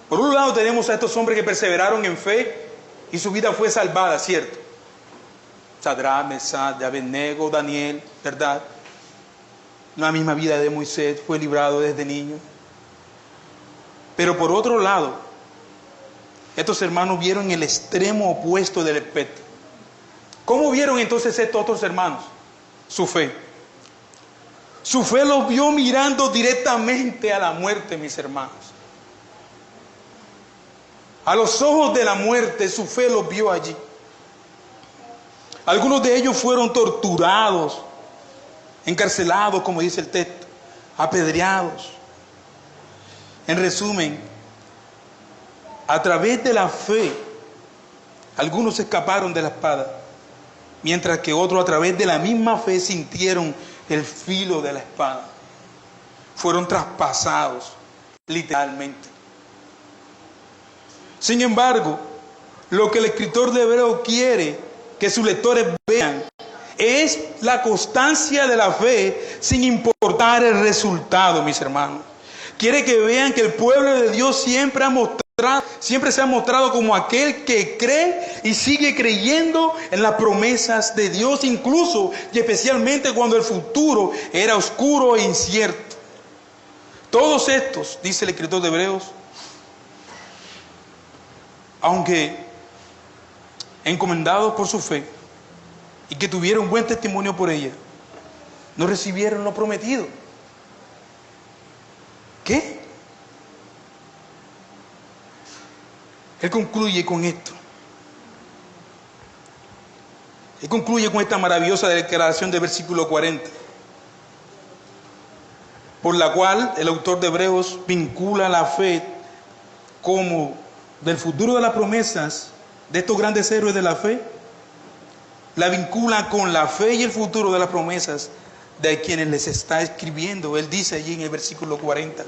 [SPEAKER 3] Por un lado tenemos a estos hombres que perseveraron en fe y su vida fue salvada, ¿cierto? Sadrach, Mesach, Abednego, Daniel, ¿verdad? La misma vida de Moisés, fue librado desde niño. Pero por otro lado, estos hermanos vieron el extremo opuesto del espectro. ¿Cómo vieron entonces estos otros hermanos? Su fe. Su fe los vio mirando directamente a la muerte, mis hermanos. A los ojos de la muerte, su fe los vio allí. Algunos de ellos fueron torturados, encarcelados, como dice el texto, apedreados. En resumen, a través de la fe, algunos escaparon de la espada, mientras que otros a través de la misma fe sintieron el filo de la espada. Fueron traspasados, literalmente. Sin embargo, lo que el escritor de Hebreos quiere que sus lectores vean es la constancia de la fe sin importar el resultado, mis hermanos. Quiere que vean que el pueblo de Dios siempre se ha mostrado como aquel que cree y sigue creyendo en las promesas de Dios, incluso y especialmente cuando el futuro era oscuro e incierto. Todos estos, dice el escritor de Hebreos, aunque encomendados por su fe y que tuvieron buen testimonio por ella, no recibieron lo prometido. ¿Qué? Él concluye con esto. Él concluye con esta maravillosa declaración del versículo 40, por la cual el autor de Hebreos vincula la fe como del futuro de las promesas de estos grandes héroes de la fe, la vinculan con la fe y el futuro de las promesas de quienes les está escribiendo. Él dice allí en el versículo 40.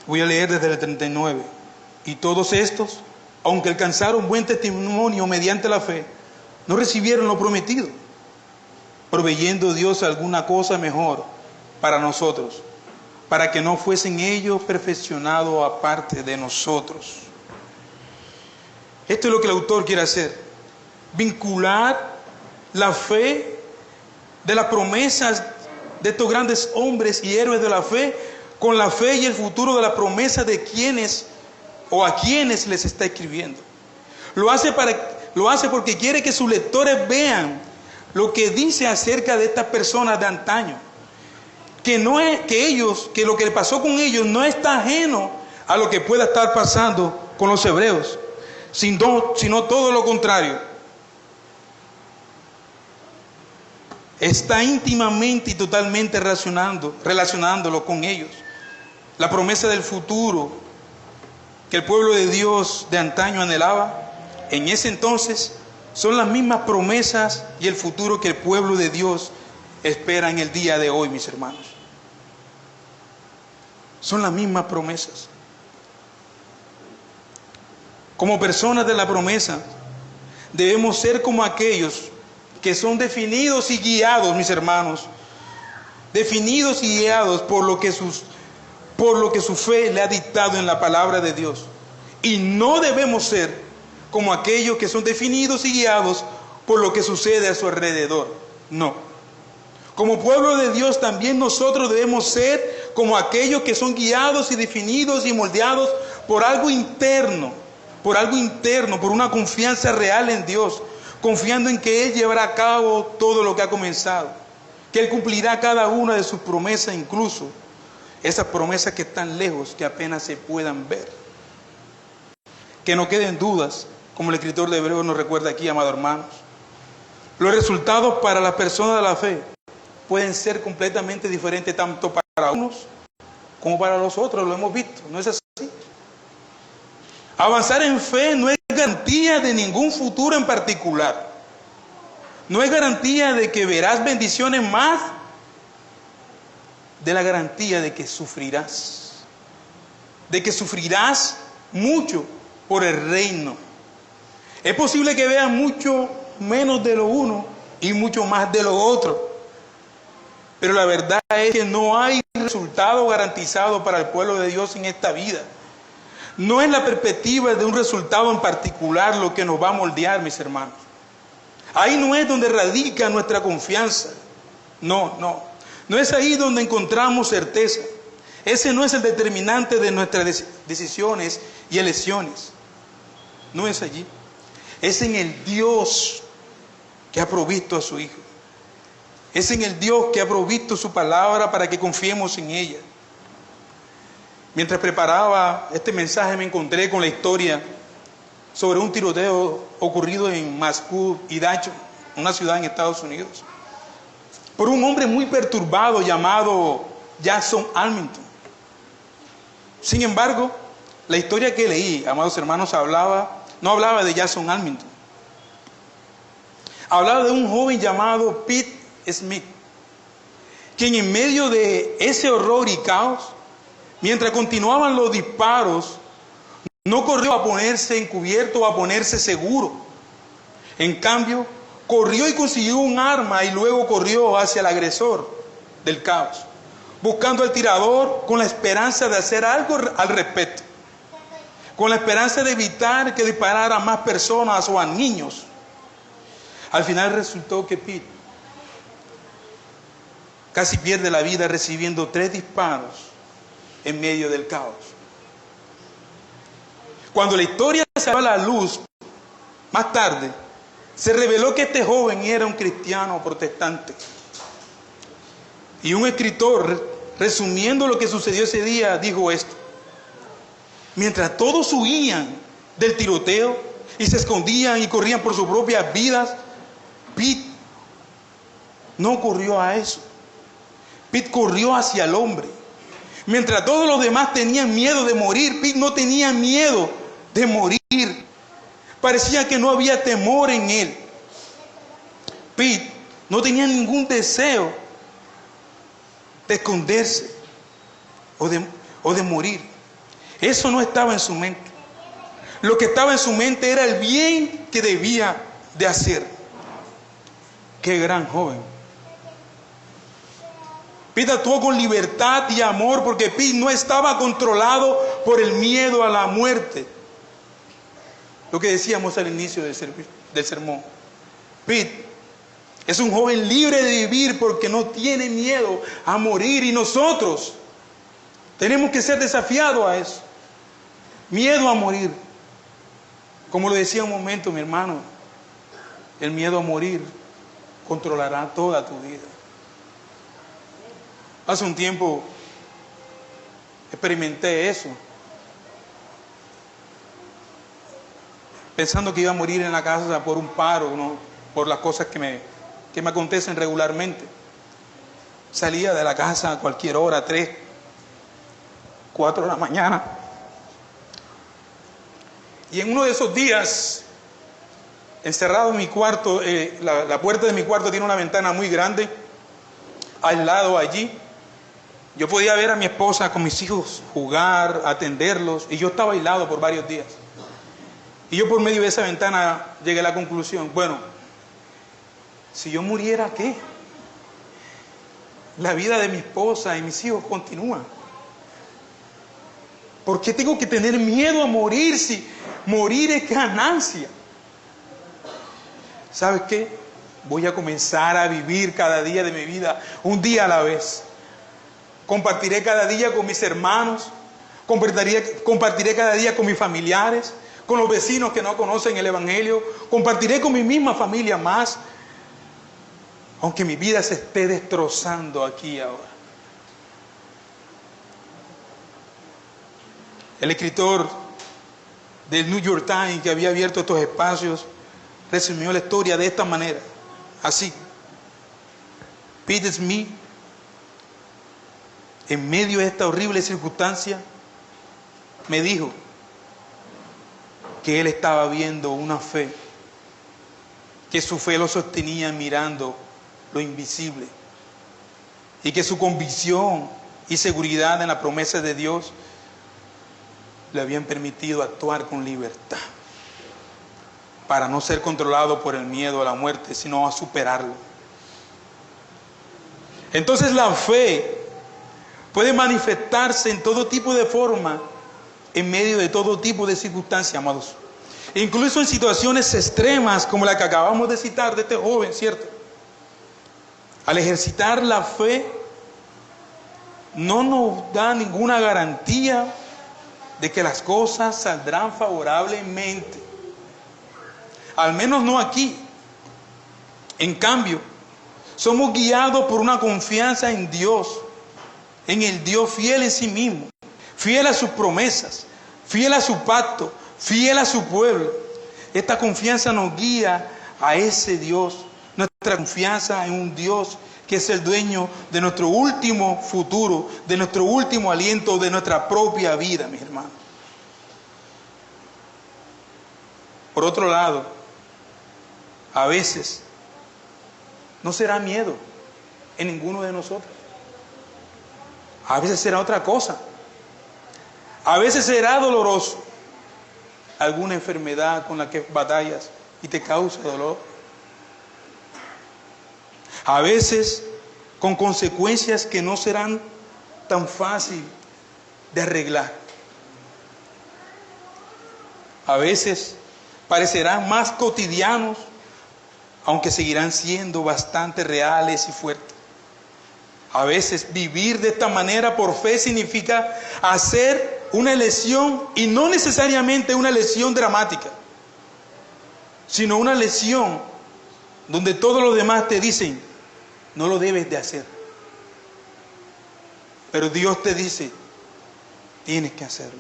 [SPEAKER 3] Voy a leer desde el 39. Y todos estos, aunque alcanzaron buen testimonio mediante la fe, no recibieron lo prometido, proveyendo Dios alguna cosa mejor para nosotros, para que no fuesen ellos perfeccionados aparte de nosotros. Esto es lo que el autor quiere hacer: vincular la fe de las promesas de estos grandes hombres y héroes de la fe con la fe y el futuro de la promesa de quienes o a quienes les está escribiendo. Lo hace porque quiere que sus lectores vean lo que dice acerca de estas personas de antaño. Que lo que le pasó con ellos no está ajeno a lo que pueda estar pasando con los hebreos, sino todo lo contrario. Está íntimamente y totalmente relacionándolo con ellos. La promesa del futuro que el pueblo de Dios de antaño anhelaba, en ese entonces, son las mismas promesas y el futuro que el pueblo de Dios espera en el día de hoy, mis hermanos. Son las mismas promesas. Como personas de la promesa, debemos ser como aquellos que son definidos y guiados, mis hermanos, definidos y guiados por lo que su fe le ha dictado en la palabra de Dios. Y no debemos ser como aquellos que son definidos y guiados por lo que sucede a su alrededor. No. Como pueblo de Dios también nosotros debemos ser como aquellos que son guiados y definidos y moldeados por algo interno, por una confianza real en Dios, confiando en que Él llevará a cabo todo lo que ha comenzado, que Él cumplirá cada una de sus promesas, incluso esas promesas que están lejos, que apenas se puedan ver. Que no queden dudas, como el escritor de Hebreos nos recuerda aquí, amados hermanos. Los resultados para las personas de la fe pueden ser completamente diferentes, tanto para unos como para los otros, lo hemos visto, ¿no es así? Avanzar en fe no es garantía de ningún futuro en particular. No es garantía de que verás bendiciones más de la garantía de que sufrirás mucho por el reino. Es posible que veas mucho menos de lo uno y mucho más de lo otro, pero la verdad es que no hay resultado garantizado para el pueblo de Dios en esta vida. No es la perspectiva de un resultado en particular lo que nos va a moldear, mis hermanos. Ahí no es donde radica nuestra confianza. No es ahí donde encontramos certeza. Ese no es el determinante de nuestras decisiones y elecciones. No es allí. Es en el Dios que ha provisto a su Hijo. Es en el Dios que ha provisto su palabra para que confiemos en ella. Mientras preparaba este mensaje me encontré con la historia sobre un tiroteo ocurrido en Moscú, Idaho, una ciudad en Estados Unidos, por un hombre muy perturbado llamado Jackson Hamilton. Sin embargo, la historia que leí, amados hermanos, no hablaba de Jackson Hamilton. Hablaba de un joven llamado Pete Smith, quien en medio de ese horror y caos, mientras continuaban los disparos, no corrió a ponerse encubierto o a ponerse seguro. En cambio, corrió y consiguió un arma y luego corrió hacia el agresor del caos, buscando al tirador con la esperanza de hacer algo al respecto, con la esperanza de evitar que disparara a más personas o a niños. Al final resultó que Pete casi pierde la vida recibiendo 3 disparos en medio del caos. Cuando la historia salió a la luz, más tarde, se reveló que este joven era un cristiano protestante. Y un escritor, resumiendo lo que sucedió ese día, dijo esto: mientras todos huían del tiroteo y se escondían y corrían por sus propias vidas, Pete no corrió a eso. Pete corrió hacia el hombre. Mientras todos los demás tenían miedo de morir, Pete no tenía miedo de morir. Parecía que no había temor en él. Pete no tenía ningún deseo de esconderse o de morir. Eso no estaba en su mente. Lo que estaba en su mente era el bien que debía de hacer. Qué gran joven. Pete actuó con libertad y amor porque Pete no estaba controlado por el miedo a la muerte. Lo que decíamos al inicio del sermón. Pete es un joven libre de vivir porque no tiene miedo a morir, y nosotros tenemos que ser desafiados a eso. Miedo a morir. Como lo decía un momento mi hermano, el miedo a morir controlará toda tu vida. Hace un tiempo experimenté eso, pensando que iba a morir en la casa por un paro, ¿no? Por las cosas que me acontecen regularmente. Salía de la casa a cualquier hora, 3, 4 de la mañana. Y en uno de esos días, encerrado en mi cuarto, la puerta de mi cuarto tiene una ventana muy grande, aislado allí. Yo podía ver a mi esposa con mis hijos jugar, atenderlos, y yo estaba aislado por varios días. Y yo por medio de esa ventana llegué a la conclusión, bueno, si yo muriera, ¿qué? La vida de mi esposa y mis hijos continúa. ¿Por qué tengo que tener miedo a morir si morir es ganancia? ¿Sabes qué? Voy a comenzar a vivir cada día de mi vida, un día a la vez. Compartiré cada día con mis hermanos, compartiré cada día con mis familiares, con los vecinos que no conocen el Evangelio, compartiré con mi misma familia más, aunque mi vida se esté destrozando aquí y ahora. El escritor del New York Times, que había abierto estos espacios, resumió la historia de esta manera, así: Pete Smith, en medio de esta horrible circunstancia, me dijo que él estaba viendo una fe, que su fe lo sostenía mirando lo invisible, y que su convicción y seguridad en la promesa de Dios le habían permitido actuar con libertad, para no ser controlado por el miedo a la muerte, sino a superarlo. Entonces la fe puede manifestarse en todo tipo de forma, en medio de todo tipo de circunstancias, amados. Incluso en situaciones extremas como la que acabamos de citar de este joven, ¿cierto? Al ejercitar la fe, no nos da ninguna garantía de que las cosas saldrán favorablemente. Al menos no aquí. En cambio, somos guiados por una confianza en Dios, en el Dios fiel en sí mismo, fiel a sus promesas, fiel a su pacto, fiel a su pueblo. Esta confianza nos guía a ese Dios, nuestra confianza en un Dios que es el dueño de nuestro último futuro, de nuestro último aliento, de nuestra propia vida, mis hermanos. Por otro lado, a veces no será miedo en ninguno de nosotros. A veces será otra cosa. A veces será doloroso. Alguna enfermedad con la que batallas y te causa dolor. A veces con consecuencias que no serán tan fáciles de arreglar. A veces parecerán más cotidianos, aunque seguirán siendo bastante reales y fuertes. A veces vivir de esta manera por fe significa hacer una elección, y no necesariamente una elección dramática, sino una elección donde todos los demás te dicen, no lo debes de hacer. Pero Dios te dice, tienes que hacerlo.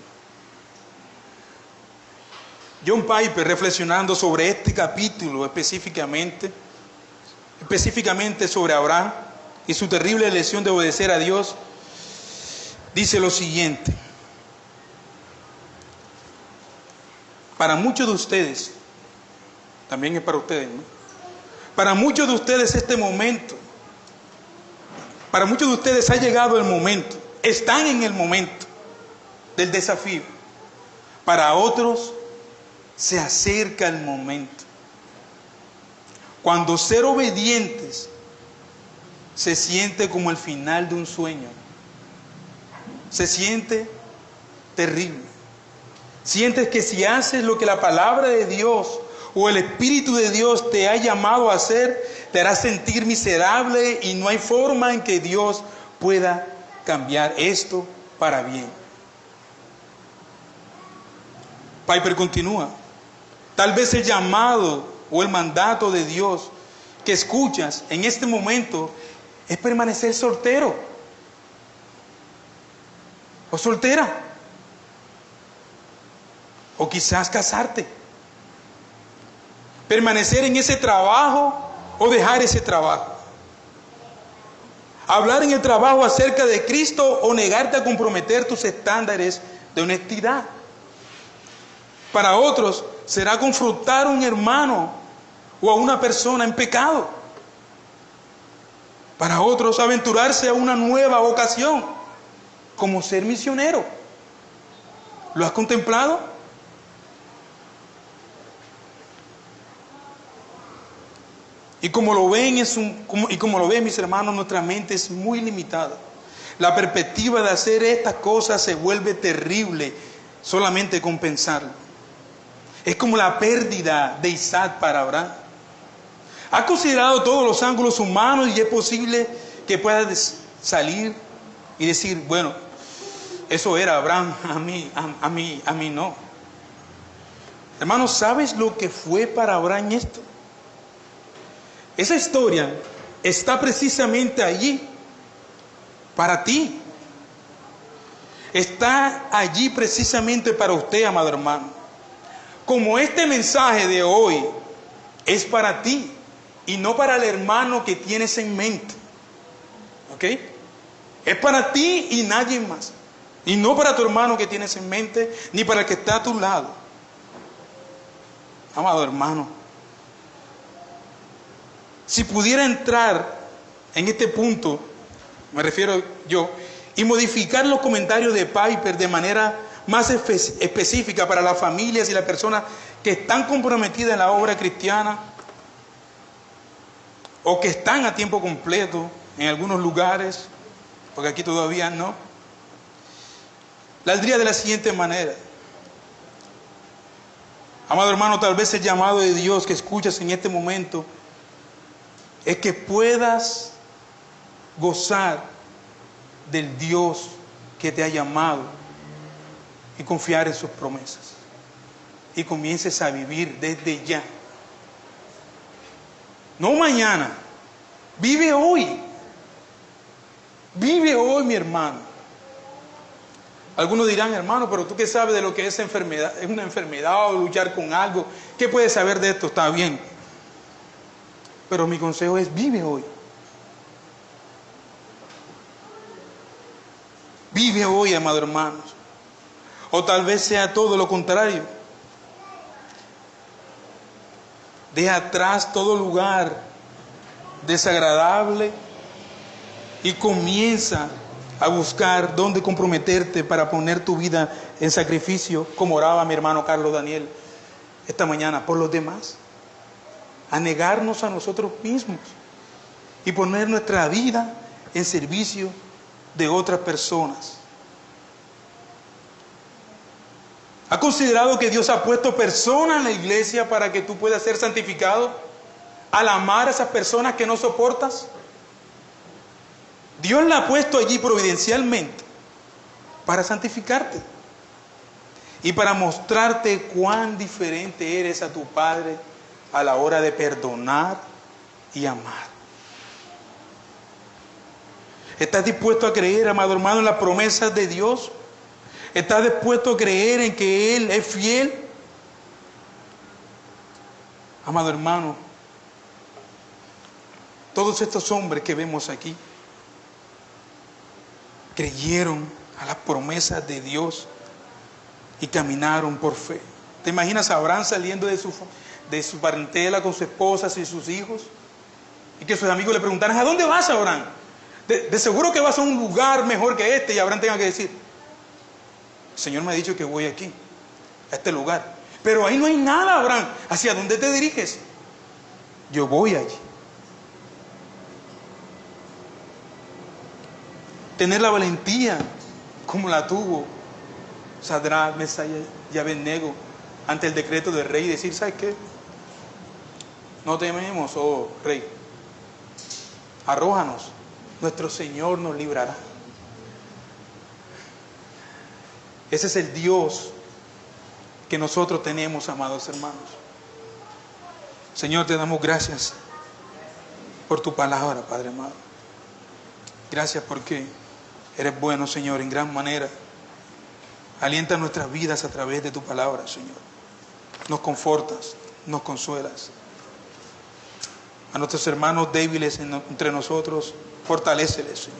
[SPEAKER 3] John Piper, reflexionando sobre este capítulo específicamente sobre Abraham y su terrible elección de obedecer a Dios, dice lo siguiente. Para muchos de ustedes, también es para ustedes, ¿no? Para muchos de ustedes este momento, para muchos de ustedes ha llegado el momento, están en el momento del desafío. Para otros se acerca el momento. Cuando ser obedientes se siente como el final de un sueño, se siente terrible. Sientes que si haces lo que la palabra de Dios o el Espíritu de Dios te ha llamado a hacer, te hará sentir miserable y no hay forma en que Dios pueda cambiar esto para bien. Piper continúa. Tal vez el llamado o el mandato de Dios que escuchas en este momento es permanecer soltero o soltera. O quizás casarte. Permanecer en ese trabajo o dejar ese trabajo. Hablar en el trabajo acerca de Cristo o negarte a comprometer tus estándares de honestidad. Para otros será confrontar a un hermano o a una persona en pecado. Para otros aventurarse a una nueva vocación, como ser misionero. ¿Lo has contemplado? Y como lo ven, mis hermanos, nuestra mente es muy limitada. La perspectiva de hacer estas cosas se vuelve terrible solamente con pensarlo. Es como la pérdida de Isaac para Abraham. ¿Ha considerado todos los ángulos humanos y es posible que puedas salir y decir, bueno, eso era Abraham, a mí no? Hermanos, ¿sabes lo que fue para Abraham esto? Esa historia está precisamente allí para ti. Está allí precisamente para usted, amado hermano. Como este mensaje de hoy es para ti y no para el hermano que tienes en mente. ¿Ok? Es para ti y nadie más. Y no para tu hermano que tienes en mente, ni para el que está a tu lado. Amado hermano, si pudiera entrar en este punto, me refiero yo, y modificar los comentarios de Piper de manera más específica para las familias y las personas que están comprometidas en la obra cristiana o que están a tiempo completo en algunos lugares, porque aquí todavía no, la diría de la siguiente manera. Amado hermano, tal vez el llamado de Dios que escuchas en este momento es que puedas gozar del Dios que te ha llamado y confiar en sus promesas. Y comiences a vivir desde ya. No mañana. Vive hoy. Vive hoy, mi hermano. Algunos dirán, hermano, pero tú qué sabes de lo que es enfermedad, es una enfermedad o luchar con algo. ¿Qué puedes saber de esto? Está bien. Pero mi consejo es, vive hoy. Vive hoy, amados hermanos. O tal vez sea todo lo contrario. Deja atrás todo lugar desagradable y comienza a buscar dónde comprometerte para poner tu vida en sacrificio, como oraba mi hermano Carlos Daniel esta mañana, por los demás. A negarnos a nosotros mismos y poner nuestra vida en servicio de otras personas. ¿Ha considerado que Dios ha puesto personas en la iglesia para que tú puedas ser santificado al amar a esas personas que no soportas? Dios la ha puesto allí providencialmente para santificarte y para mostrarte cuán diferente eres a tu Padre a la hora de perdonar y amar. ¿Estás dispuesto a creer, amado hermano, en las promesas de Dios? ¿Estás dispuesto a creer en que Él es fiel? Amado hermano, todos estos hombres que vemos aquí creyeron a las promesas de Dios y caminaron por fe. ¿Te imaginas a Abraham saliendo de su parentela con su esposa y sus hijos? Y que sus amigos le preguntaran: ¿a dónde vas, Abraham? De seguro que vas a un lugar mejor que este. Y Abraham tenga que decir: el Señor me ha dicho que voy aquí, a este lugar. Pero ahí no hay nada, Abraham. ¿Hacia dónde te diriges? Yo voy allí. Tener la valentía como la tuvo Sadrach, Mesach y Abednego ante el decreto del rey y decir: ¿sabes qué? No tememos, oh rey. Arrójanos, nuestro Señor nos librará. Ese es el Dios que nosotros tenemos, amados hermanos. Señor, te damos gracias por tu palabra, Padre amado. Gracias porque eres bueno, Señor, en gran manera. Alienta nuestras vidas a través de tu palabra, Señor. Nos confortas, nos consuelas. A nuestros hermanos débiles entre nosotros, fortaléceles, Señor.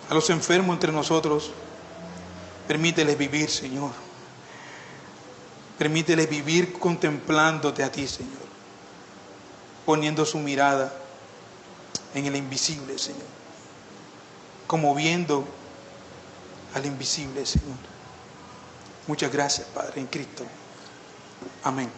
[SPEAKER 3] A los enfermos entre nosotros, permíteles vivir, Señor. Permíteles vivir contemplándote a ti, Señor. Poniendo su mirada en el invisible, Señor. Como viendo al invisible, Señor. Muchas gracias, Padre, en Cristo. Amén.